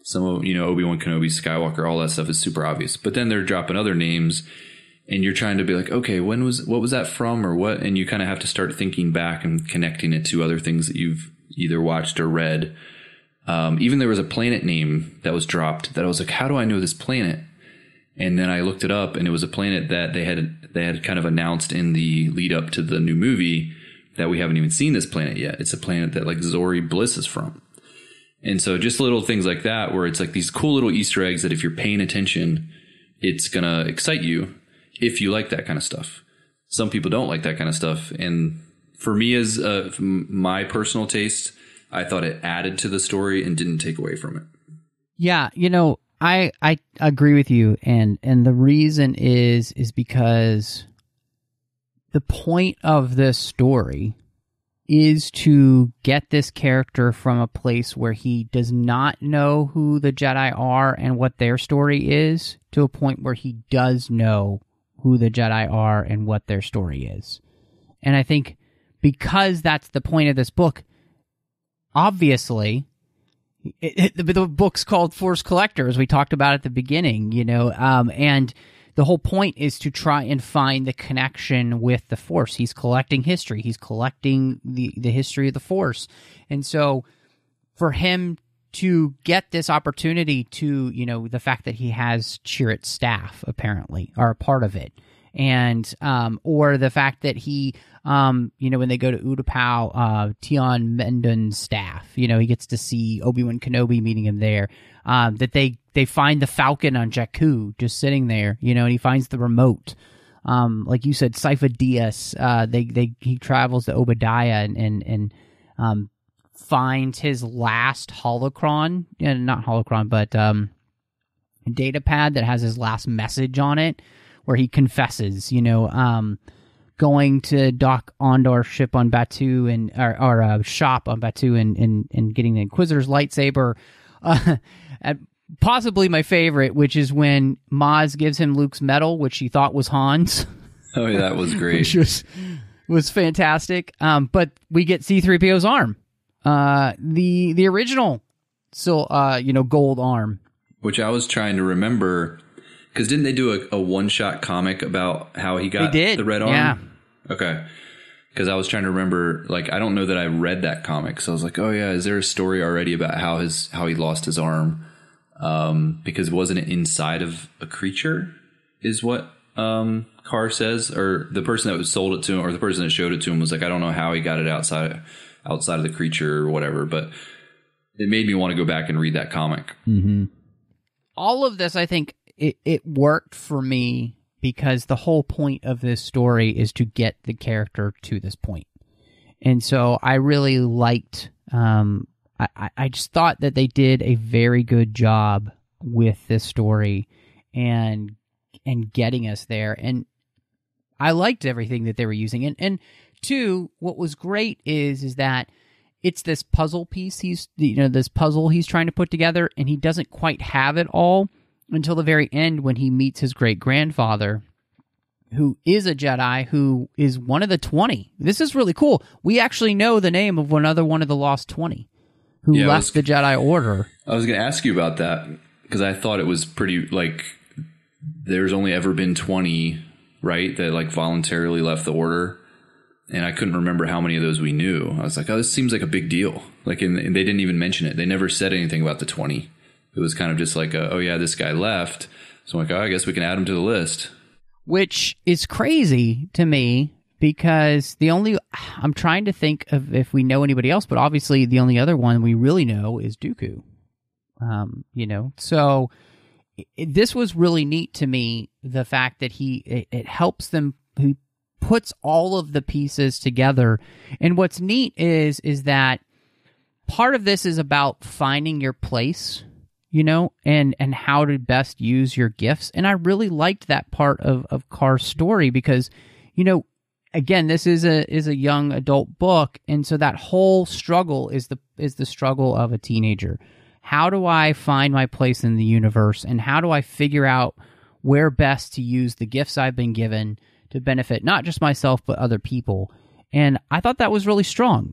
Some of, Obi-Wan Kenobi, Skywalker, all that stuff is super obvious. But then they're dropping other names and you're trying to be like, okay, what was that from or what? And you kind of have to start thinking back and connecting it to other things that you've either watched or read. Even there was a planet name that was dropped that I was like, how do I know this planet? And then I looked it up, and it was a planet that they had kind of announced in the lead up to the new movie that we haven't even seen this planet yet. It's a planet that like Zori Bliss is from. And so just little things like that, where it's like these cool little Easter eggs that if you're paying attention, it's going to excite you if you like that kind of stuff. Some people don't like that kind of stuff. And for me, as my personal taste, I thought it added to the story and didn't take away from it. Yeah, I agree with you, and the reason is because the point of this story is to get this character from a place where he does not know who the Jedi are and what their story is to a point where he does know who the Jedi are and what their story is. And I think because that's the point of this book, obviously, the book's called Force Collector, as we talked about at the beginning, and the whole point is to try and find the connection with the Force. He's collecting history. He's collecting the history of the Force. And so for him to get this opportunity to, the fact that he has Chirrut's staff, apparently, are a part of it. And, or the fact that he, when they go to Utapau, Tion Mendon's staff, he gets to see Obi-Wan Kenobi meeting him there, that they find the Falcon on Jakku just sitting there, and he finds the remote. Like you said, Sifo Dyas, he travels to Obadiah and finds his last holocron, not holocron, but, data pad that has his last message on it, where he confesses, going to dock Ondar's ship on Batuu or shop on Batuu and getting the Inquisitor's lightsaber. And possibly my favorite, which is when Maz gives him Luke's medal, which he thought was Han's. Oh, yeah, that was great. Which was fantastic. But we get C-3PO's arm. The original gold arm. Which I was trying to remember, because didn't they do a one-shot comic about how he got the red arm? Yeah. Okay. Because I was trying to remember, like, I don't know that I read that comic, so I was like, oh yeah, is there a story already about how he lost his arm? Because wasn't it inside of a creature, is what Carr says, or the person that sold it to him, or the person that showed it to him was like, I don't know how he got it outside of the creature or whatever, but it made me want to go back and read that comic. Mm-hmm. All of this, I think, it worked for me because the whole point of this story is to get the character to this point. And so I really liked, I just thought that they did a very good job with this story and getting us there. And I liked everything that they were using. And two, what was great is that it's this puzzle piece this puzzle he's trying to put together, and he doesn't quite have it all until the very end when he meets his great-grandfather, who is a Jedi, who is one of the 20. This is really cool. We actually know the name of another one of the Lost 20 who left the Jedi Order. I was going to ask you about that, because I thought it was pretty, like, there's only ever been 20, right, that, like, voluntarily left the Order. And I couldn't remember how many of those we knew. I was like, oh, this seems like a big deal. Like, and they didn't even mention it. They never said anything about the 20. It was kind of just like, oh, yeah, this guy left. So I'm like, oh, I guess we can add him to the list. Which is crazy to me, because I'm trying to think of if we know anybody else, but obviously the only other one we really know is Dooku. So this was really neat to me, the fact that it helps them, he puts all of the pieces together. And what's neat is that part of this is about finding your place, and how to best use your gifts. And I really liked that part of Carr's story because, again, this is a young adult book, and so that whole struggle is the struggle of a teenager. How do I find my place in the universe, and how do I figure out where best to use the gifts I've been given to benefit not just myself but other people? And I thought that was really strong,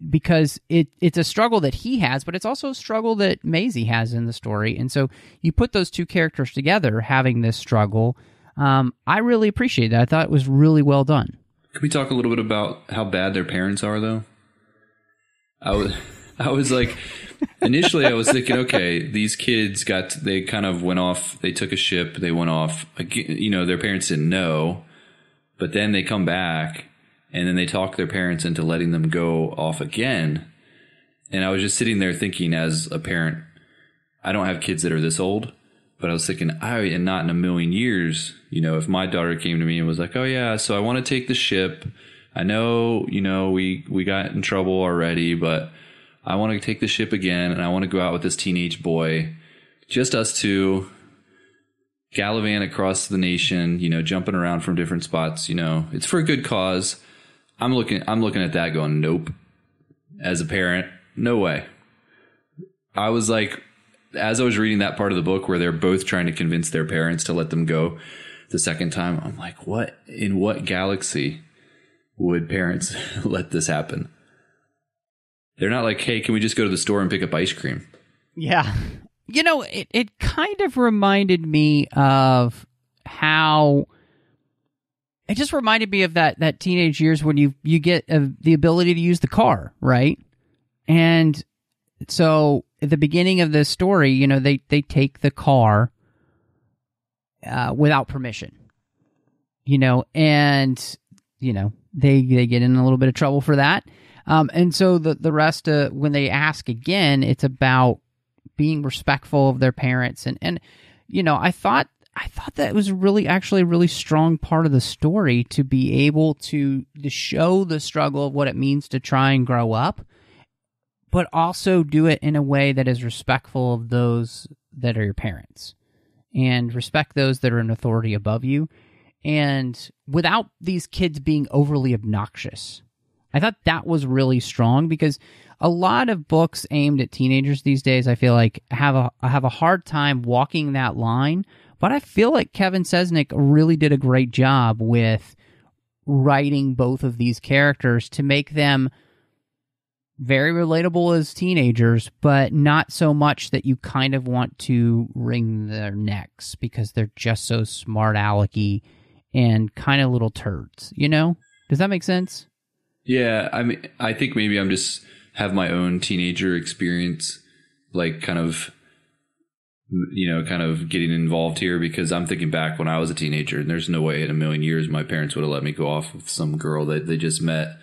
because it's a struggle that he has, but it's also a struggle that Maisie has in the story. And so you put those two characters together having this struggle. I really appreciate that. I thought it was really well done. Can we talk a little bit about how bad their parents are, though? I was like, initially I was thinking, okay, these kids they kind of went off, they took a ship, they went off, their parents didn't know, but then they come back. And then they talk their parents into letting them go off again. And I was just sitting there thinking, as a parent, I don't have kids that are this old, but I was thinking, and not in a million years, if my daughter came to me and was like, oh yeah, so I want to take the ship. I know, we got in trouble already, but I want to take the ship again, and I want to go out with this teenage boy, just us two, gallivant across the nation, jumping around from different spots, it's for a good cause. I'm looking at that going, nope. As a parent, no way. I was like, as I was reading that part of the book where they're both trying to convince their parents to let them go the second time, I'm like, in what galaxy would parents let this happen? They're not like, hey, can we just go to the store and pick up ice cream? Yeah. It kind of reminded me of how... It just reminded me of that teenage years when you get the ability to use the car, right? And so at the beginning of this story, they take the car without permission, and they get in a little bit of trouble for that. And so the rest, when they ask again, it's about being respectful of their parents, and I thought that was actually a really strong part of the story, to be able to show the struggle of what it means to try and grow up, but also do it in a way that is respectful of those that are your parents, and respect those that are in authority above you, and without these kids being overly obnoxious. I thought that was really strong, because a lot of books aimed at teenagers these days, I feel like, have a hard time walking that line. But I feel like Kevin Sesnick really did a great job with writing both of these characters to make them very relatable as teenagers, but not so much that you kind of want to wring their necks because they're just so smart alecky and kind of little turds, you know? Does that make sense? Yeah, I mean, I think maybe I'm just have my own teenager experience, like kind of getting involved here, because I'm thinking back when I was a teenager, and there's no way in a million years my parents would have let me go off with some girl that they just met,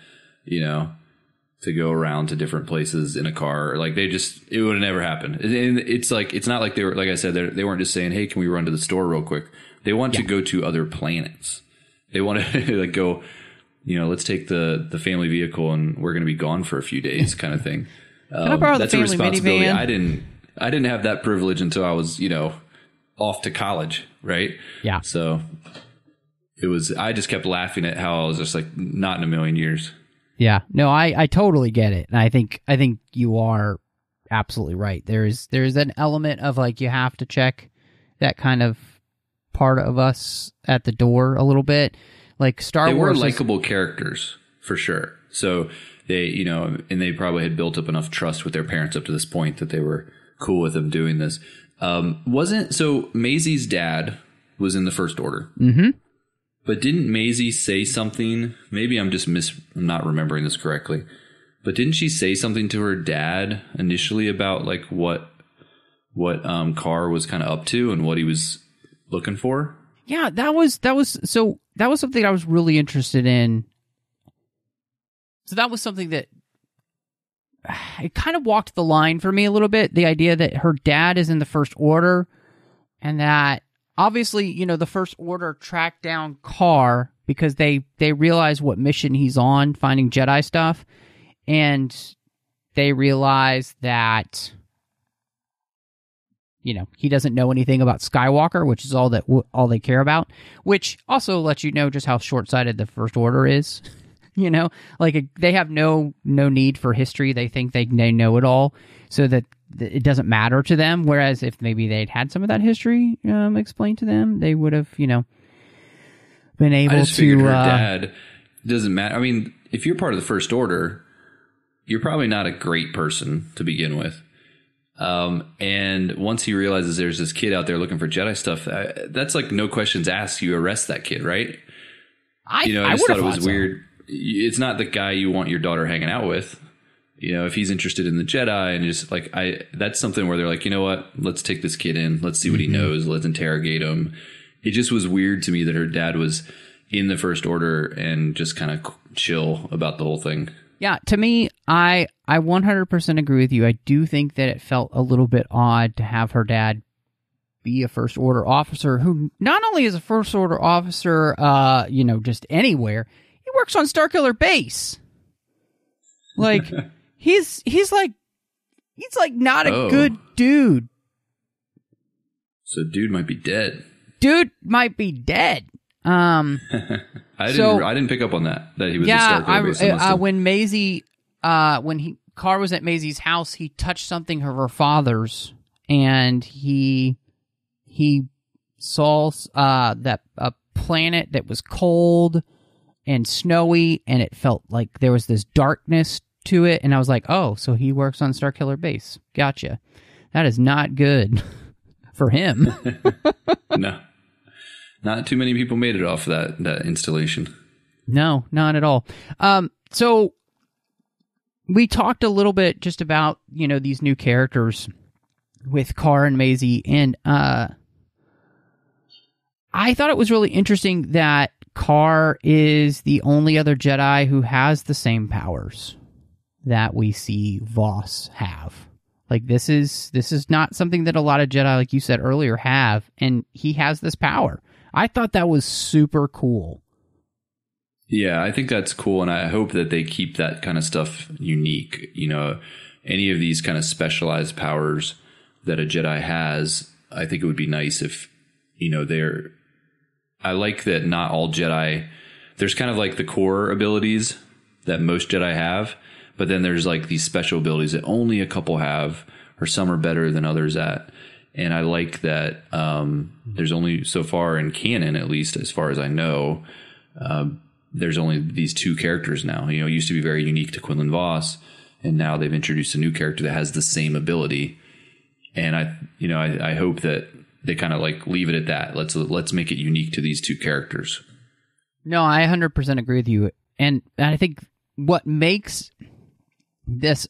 to go around to different places in a car. Like it would have never happened. And it's like, it's not like they were, like I said, they weren't just saying, hey, can we run to the store real quick? They want to go to other planets. They want to like go, let's take the family vehicle and we're going to be gone for a few days kind of thing. That's a responsibility. Minivan? I didn't have that privilege until I was, off to college. Right. Yeah. So I just kept laughing at how I was just like, not in a million years. Yeah, no, I totally get it. And I think you are absolutely right. There's an element of like, you have to check that kind of part of us at the door a little bit. Like Star Wars. They were likable characters for sure. So they, and they probably had built up enough trust with their parents up to this point that they were cool with them doing this. So Maisie's dad was in the First Order. Mm-hmm. But didn't Maisie say something? Maybe I'm just I'm not remembering this correctly. But didn't she say something to her dad initially about like what Carr was kind of up to and what he was looking for? Yeah, that was something I was really interested in. So that was something that it kind of walked the line for me a little bit. The idea that her dad is in the First Order, and that obviously, the First Order tracked down Carr because they realize what mission he's on, finding Jedi stuff, and they realize that, he doesn't know anything about Skywalker, which is all they care about, which also lets you know just how short-sighted the First Order is. Like they have no need for history. They think they know it all, so that it doesn't matter to them. Whereas if maybe they'd had some of that history explained to them, they would have, been able to. I just figured her dad doesn't matter. I mean, if you're part of the First Order, you're probably not a great person to begin with. And once he realizes there's this kid out there looking for Jedi stuff, that's like no questions asked. You arrest that kid, right? I just thought it was weird. It's not the guy you want your daughter hanging out with. If he's interested in the Jedi and just like, that's something where they're like, you know what, let's take this kid in. Let's see what he knows. Let's interrogate him. It just was weird to me that her dad was in the First Order and just kind of chill about the whole thing. Yeah. To me, I 100% agree with you. I do think that it felt a little bit odd to have her dad be a First Order officer who not only is a First Order officer, just anywhere, he works on Starkiller Base. Like, he's like not a good dude. So dude might be dead. I didn't pick up on that he was a Starkiller Base. When Maisie, Carr was at Maisie's house, he touched something of her father's, and he saw that a planet that was cold and snowy, and it felt like there was this darkness to it, and I was like, oh, so he works on Starkiller Base. Gotcha. That is not good for him. No. Not too many people made it off that installation. No, not at all. So we talked a little bit just about, these new characters with Carr and Maisie, and I thought it was really interesting that Carr is the only other Jedi who has the same powers that we see Voss have. Like, this is not something that a lot of Jedi, like you said earlier, have, and he has this power. I thought that was super cool. Yeah, I think that's cool, and I hope that they keep that kind of stuff unique. Any of these kind of specialized powers that a Jedi has, I think it would be nice if, they're... I like that not all Jedi... There's kind of like the core abilities that most Jedi have, but then there's like these special abilities that only a couple have, or some are better than others at. And I like that there's only, so far in canon, at least as far as I know, there's only these two characters now. It used to be very unique to Quinlan Voss, and now they've introduced a new character that has the same ability. And I hope that they kind of like leave it at that. Let's make it unique to these two characters. No, I 100% agree with you. And I think what makes this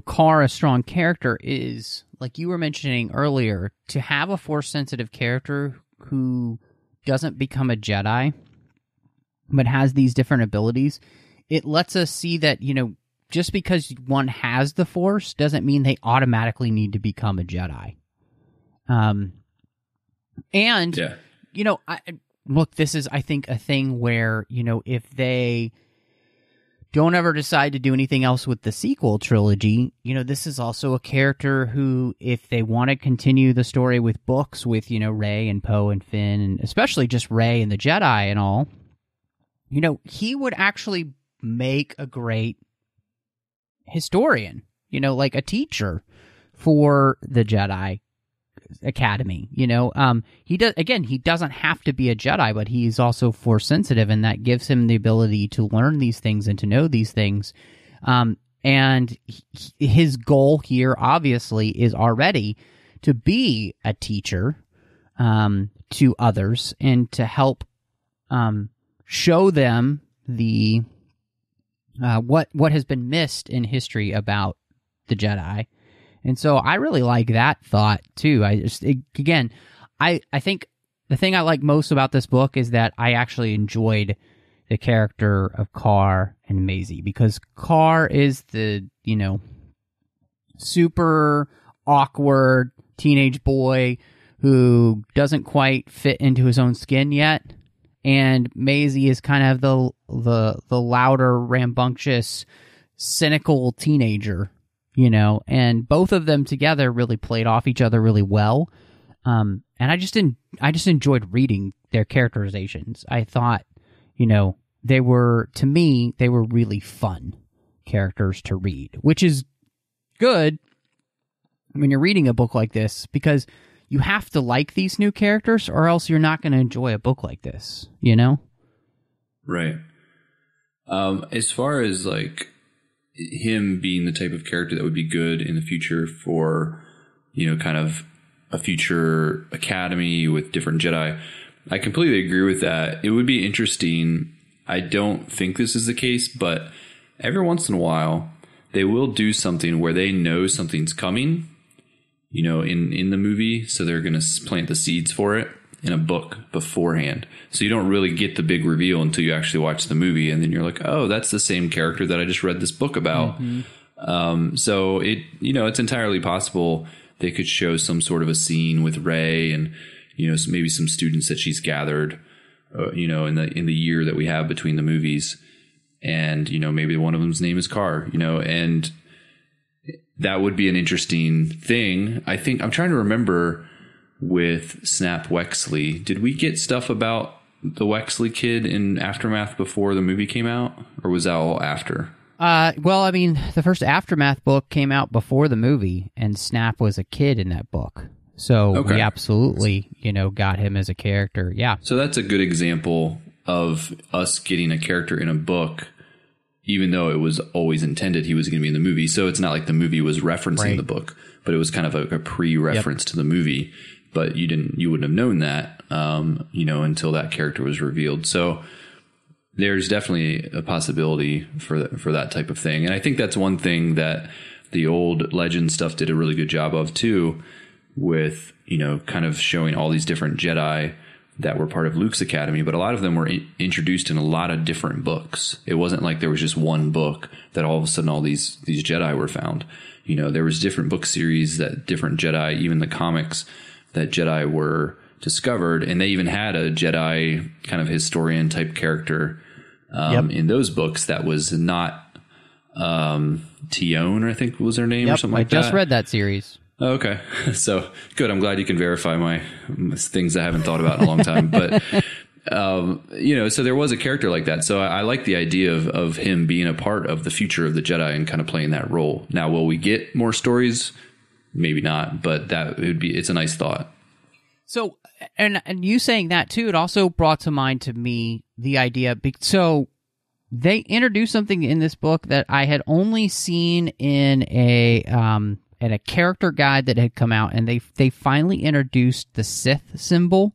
Car a strong character is, like you were mentioning earlier, to have a Force sensitive character who doesn't become a Jedi but has these different abilities. It lets us see that, just because one has the Force doesn't mean they automatically need to become a Jedi. Look, this is, I think, a thing where, if they don't ever decide to do anything else with the sequel trilogy, this is also a character who, if they want to continue the story with books with, Rey and Poe and Finn, and especially just Rey and the Jedi and all, he would actually make a great historian, like a teacher for the Jedi Academy. He doesn't have to be a Jedi, but he's also Force sensitive, and that gives him the ability to learn these things and to know these things. And his goal here, obviously, is already to be a teacher to others and to help show them the what has been missed in history about the Jedi. And so I really like that thought too. I think the thing I like most about this book is that I actually enjoyed the character of Car and Maisie, because Car is the, super awkward teenage boy who doesn't quite fit into his own skin yet. And Maisie is kind of the louder, rambunctious, cynical teenager. And both of them together really played off each other really well. And I just enjoyed reading their characterizations. I thought, they were really fun characters to read, which is good when you're reading a book like this, because you have to like these new characters or else you're not going to enjoy a book like this, Right. As far as like him being the type of character that would be good in the future for, kind of a future academy with different Jedi, I completely agree with that. It would be interesting. I don't think this is the case, but every once in a while they will do something where they know something's coming, in the movie. So they're going to plant the seeds for it in a book beforehand. So you don't really get the big reveal until you actually watch the movie. And then you're like, oh, that's the same character that I just read this book about. Mm-hmm. So it's entirely possible they could show some sort of a scene with Rey and, maybe some students that she's gathered, in the year that we have between the movies. And, maybe one of them's name is Car, and that would be an interesting thing. I think I'm trying to remember with Snap Wexley. Did we get stuff about the Wexley kid in Aftermath before the movie came out, or was that all after? The first Aftermath book came out before the movie, and Snap was a kid in that book. So we absolutely, got him as a character. Yeah. So that's a good example of us getting a character in a book, even though it was always intended he was going to be in the movie. So it's not like the movie was referencing the book, but it was kind of a pre-reference to the movie. But you wouldn't have known that, until that character was revealed. So there's definitely a possibility for that type of thing. And I think that's one thing that the old Legend stuff did a really good job of too, with, kind of showing all these different Jedi that were part of Luke's academy, but a lot of them were introduced in a lot of different books. It wasn't like there was just one book that all of a sudden all these Jedi were found. There was different book series that different Jedi, even the comics, that Jedi were discovered, and they even had a Jedi kind of historian type character in those books that was not Tion, I think was her name, or something like that. I just read that series. Oh, okay. So good. I'm glad you can verify my things I haven't thought about in a long time. But, so there was a character like that. So I like the idea of him being a part of the future of the Jedi and kind of playing that role. Now, will we get more stories? Maybe not, but it's a nice thought. So, and you saying that too, it also brought to mind to me the idea. So they introduced something in this book that I had only seen in a character guide that had come out, and they finally introduced the Sith symbol,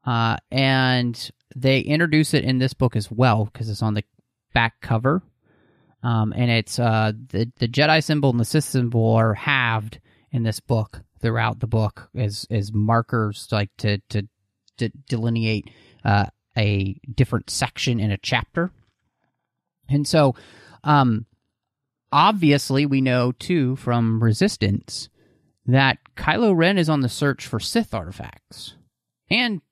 and they introduce it in this book as well because it's on the back cover, and it's the Jedi symbol and the Sith symbol are halved in this book throughout the book as markers, like to delineate a different section in a chapter. And so, obviously, we know, too, from Resistance, that Kylo Ren is on the search for Sith artifacts and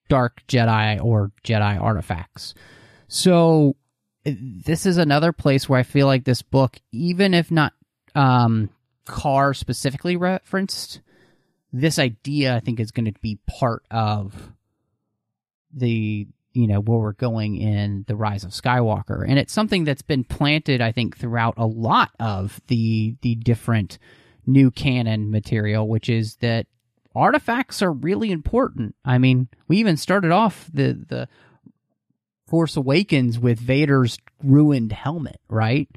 Dark Jedi or Jedi artifacts. So, this is another place where I feel like this book, even if not Carr specifically referenced, this idea, I think, is going to be part of the, where we're going in the Rise of Skywalker. And it's something that's been planted, I think, throughout a lot of the different new canon material, which is that artifacts are really important. I mean, we even started off the Force Awakens with Vader's ruined helmet, right?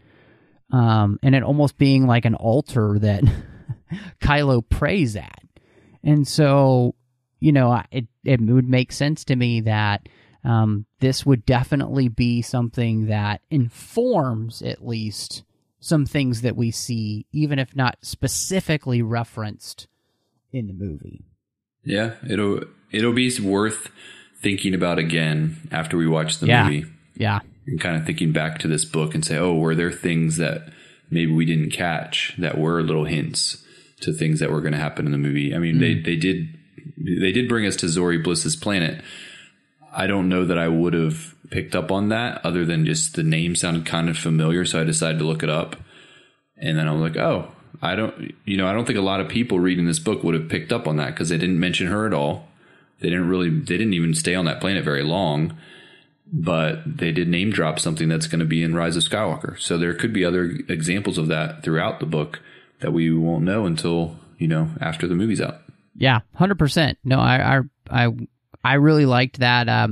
And it almost being like an altar that Kylo prays at. And so, it would make sense to me that this would definitely be something that informs at least some things that we see, even if not specifically referenced in the movie. Yeah, it'll be worth thinking about again after we watch the movie. Yeah. And kind of thinking back to this book and say, oh, were there things that maybe we didn't catch that were little hints to things that were going to happen in the movie? I mean, they did bring us to Zori Bliss's planet. I don't know that I would have picked up on that other than just the name sounded kind of familiar. So I decided to look it up. And then I'm like, oh, I don't think a lot of people reading this book would have picked up on that because they didn't mention her at all. They didn't even stay on that planet very long, but they did name drop something that's going to be in Rise of Skywalker. So there could be other examples of that throughout the book that we won't know until, after the movie's out. Yeah, 100%. No, I really liked that,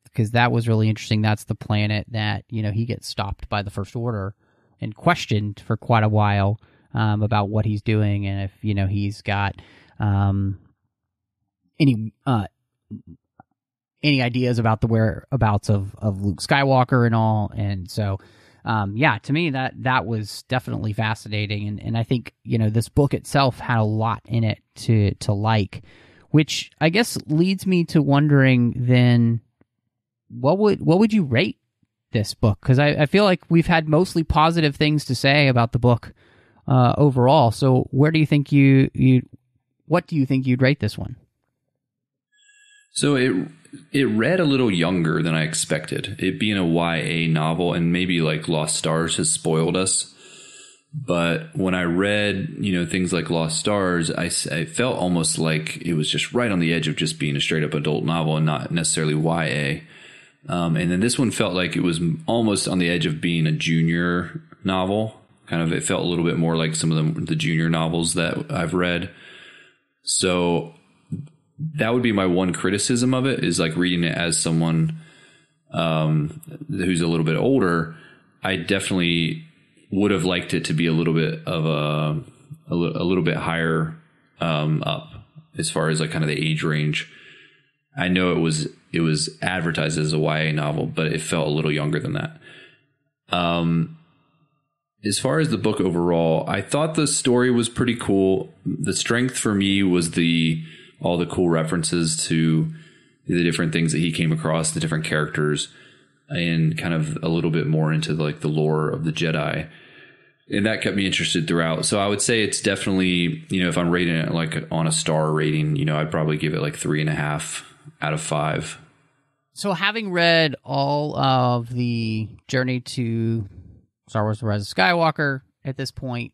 because that was really interesting. That's the planet that, he gets stopped by the First Order and questioned for quite a while about what he's doing and if, he's got any ideas about the whereabouts of Luke Skywalker and all. And so, to me, that was definitely fascinating. And I think, this book itself had a lot in it to like, which I guess leads me to wondering then, what would you rate this book? Because I feel like we've had mostly positive things to say about the book overall. So where do you think what do you think you'd rate this one? So it read a little younger than I expected. It being a YA novel, and maybe like Lost Stars has spoiled us. But when I read, things like Lost Stars, I felt almost like it was just right on the edge of just being a straight up adult novel and not necessarily YA. And then this one felt like it was almost on the edge of being a junior novel. It felt a little bit more like some of the junior novels that I've read. So that would be my one criticism of it, is like reading it as someone who's a little bit older. I definitely would have liked it to be a little bit of a little bit higher up as far as like kind of the age range. I know it was advertised as a YA novel, but it felt a little younger than that. As far as the book overall, I thought the story was pretty cool. The strength for me was all the cool references to the different things that he came across, the different characters, and kind of a little bit more into like the lore of the Jedi. And that kept me interested throughout. So I would say it's definitely, if I'm rating it like on a star rating, I'd probably give it like 3.5 out of 5. So having read all of the Journey to Star Wars: The Rise of Skywalker at this point,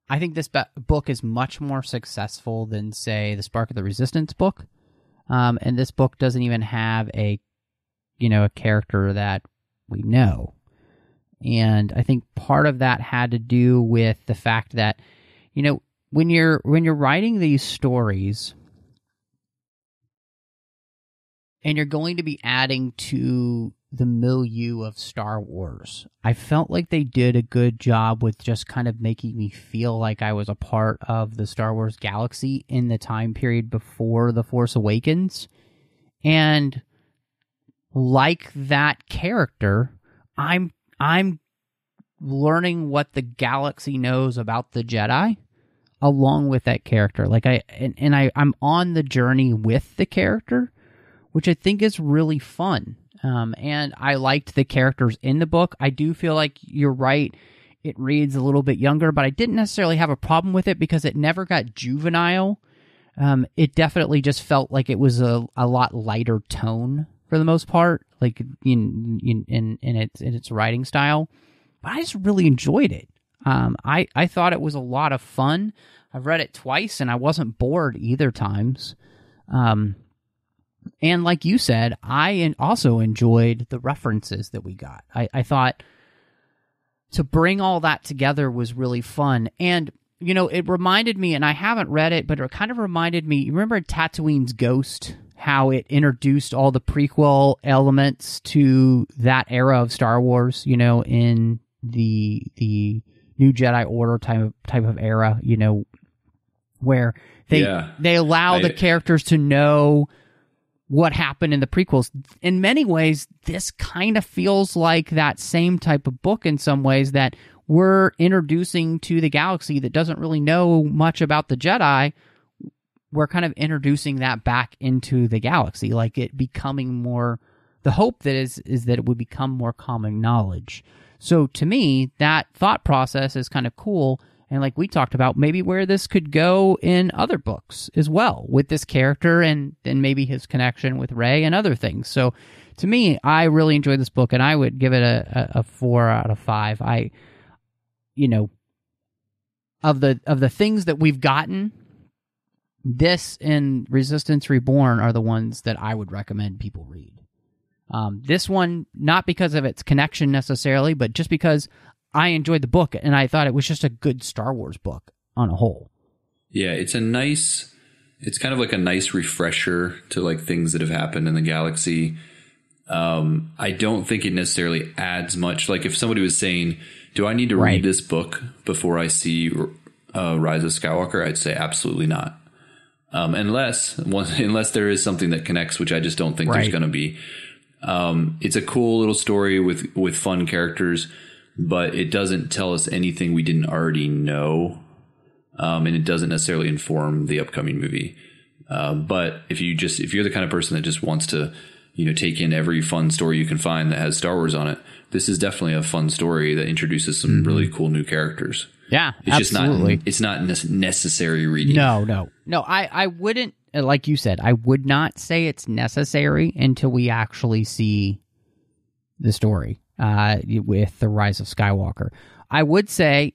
I think this book is much more successful than, say, the Spark of the Resistance book. And this book doesn't even have a character that we know. And I think part of that had to do with the fact that, when you're writing these stories and you're going to be adding to the milieu of Star Wars. I felt like they did a good job with just kind of making me feel like I was a part of the Star Wars galaxy in the time period before The Force Awakens. And like that character, I'm learning what the galaxy knows about the Jedi along with that character. Like I'm on the journey with the character, which I think is really fun. And I liked the characters in the book. I do feel like you're right. It reads a little bit younger, but I didn't necessarily have a problem with it because it never got juvenile. It definitely just felt like it was a lot lighter tone for the most part, like in its writing style. But I just really enjoyed it. I thought it was a lot of fun. I've read it twice, and I wasn't bored either times. And like you said, I also enjoyed the references that we got. I thought to bring all that together was really fun. And, you know, it reminded me, and I haven't read it, but it kind of reminded me, you remember Tatooine's Ghost? How it introduced all the prequel elements to that era of Star Wars, you know, in the New Jedi Order type of era, you know, where they allow the characters to know what happened in the prequels. In many ways, this kind of feels like that same type of book in some ways, that we're introducing to the galaxy that doesn't really know much about the Jedi. We're kind of introducing that back into the galaxy, like it becoming more, the hope that is that it would become more common knowledge. So to me, that thought process is kind of cool. And like we talked about, maybe where this could go in other books as well with this character and then maybe his connection with Rey and other things. So to me, I really enjoyed this book and I would give it a 4 out of 5. Of the things that we've gotten, this and Resistance Reborn are the ones that I would recommend people read. This one, not because of its connection necessarily, but just because I enjoyed the book and I thought it was just a good Star Wars book on a whole. Yeah, it's kind of like a nice refresher to like things that have happened in the galaxy. I don't think it necessarily adds much. Like if somebody was saying, do I need to read this book before I see Rise of Skywalker? I'd say absolutely not. Unless there is something that connects, which I just don't think there's going to be. It's a cool little story with fun characters, but it doesn't tell us anything we didn't already know. And it doesn't necessarily inform the upcoming movie. But if you're the kind of person that just wants to, take in every fun story you can find that has Star Wars on it, this is definitely a fun story that introduces some really cool new characters. Yeah, it's absolutely. It's not necessary reading. No. I wouldn't, like you said, I would not say it's necessary until we actually see the story with the Rise of Skywalker. I would say,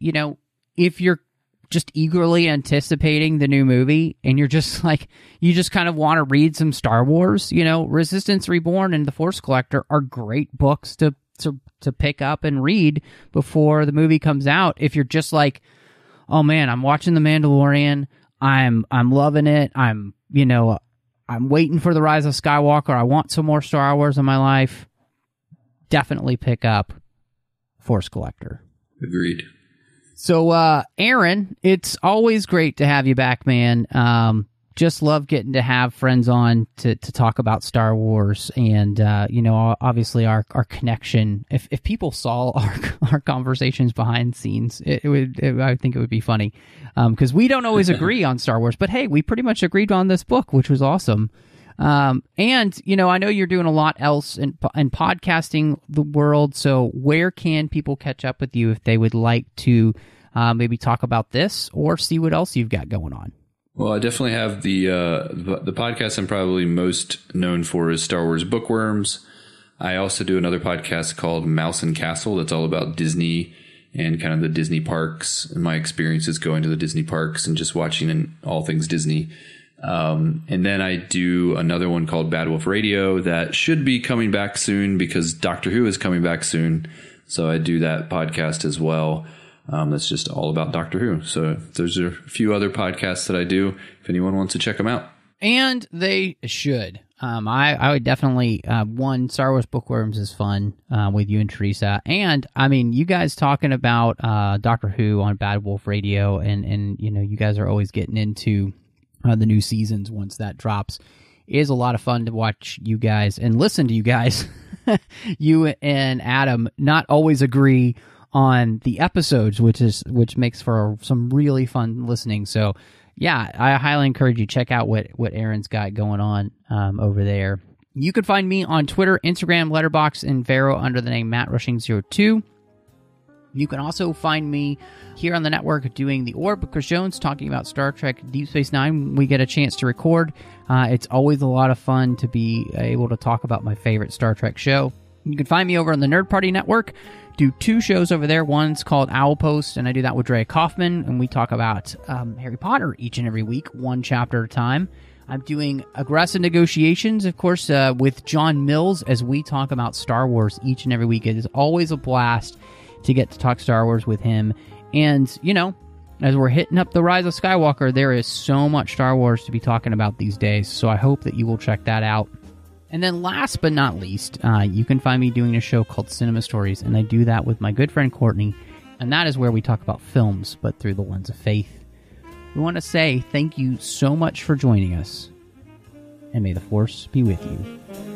if you're just eagerly anticipating the new movie and you're just like, you just kind of want to read some Star Wars, Resistance Reborn and The Force Collector are great books to pick up and read before the movie comes out. If you're just like, oh man, I'm watching The Mandalorian, I'm loving it, I'm waiting for the Rise of Skywalker, I want some more Star Wars in my life, definitely pick up Force Collector. Agreed. So, Aaron, it's always great to have you back, man. Just love getting to have friends on to talk about Star Wars and, obviously our connection. If people saw our conversations behind the scenes, I think it would be funny. Because we don't always agree on Star Wars, but hey, we pretty much agreed on this book, which was awesome. And, I know you're doing a lot else in podcasting the world. So where can people catch up with you if they would like to maybe talk about this or see what else you've got going on? Well, I definitely have the podcast I'm probably most known for is Star Wars Bookworms. I also do another podcast called Mouse and Castle that's all about Disney and kind of the Disney parks and my experiences going to the Disney parks and just watching all things Disney. And then I do another one called Bad Wolf Radio that should be coming back soon because Doctor Who is coming back soon. So I do that podcast as well. That's just all about Doctor Who. So those are a few other podcasts that I do if anyone wants to check them out. And they should. I would definitely, one, Star Wars Bookworms is fun with you and Teresa. And, I mean, you guys talking about Doctor Who on Bad Wolf Radio, and you know, you guys are always getting into the new seasons once that drops. It is a lot of fun to watch you guys and listen to you guys, you and Adam, not always agree on the episodes, which makes for some really fun listening. So, yeah, I highly encourage you to check out what Aaron's got going on over there. You can find me on Twitter, Instagram, Letterboxd, and Vero under the name MattRushing02. You can also find me here on the network doing The Orb with Chris Jones, talking about Star Trek Deep Space Nine. We get a chance to record. It's always a lot of fun to be able to talk about my favorite Star Trek show. You can find me over on the Nerd Party Network. Do 2 shows over there. One's called Owl Post, and I do that with Drea Kaufman, and we talk about Harry Potter each and every week, 1 chapter at a time. I'm doing Aggressive Negotiations, of course, with John Mills, as we talk about Star Wars each and every week. It is always a blast to get to talk Star Wars with him. And, you know, as we're hitting up the Rise of Skywalker, there is so much Star Wars to be talking about these days, so I hope that you will check that out. And then last but not least, you can find me doing a show called Cinema Stories, and I do that with my good friend Courtney, and that is where we talk about films, but through the lens of faith. We want to say thank you so much for joining us, and may the Force be with you.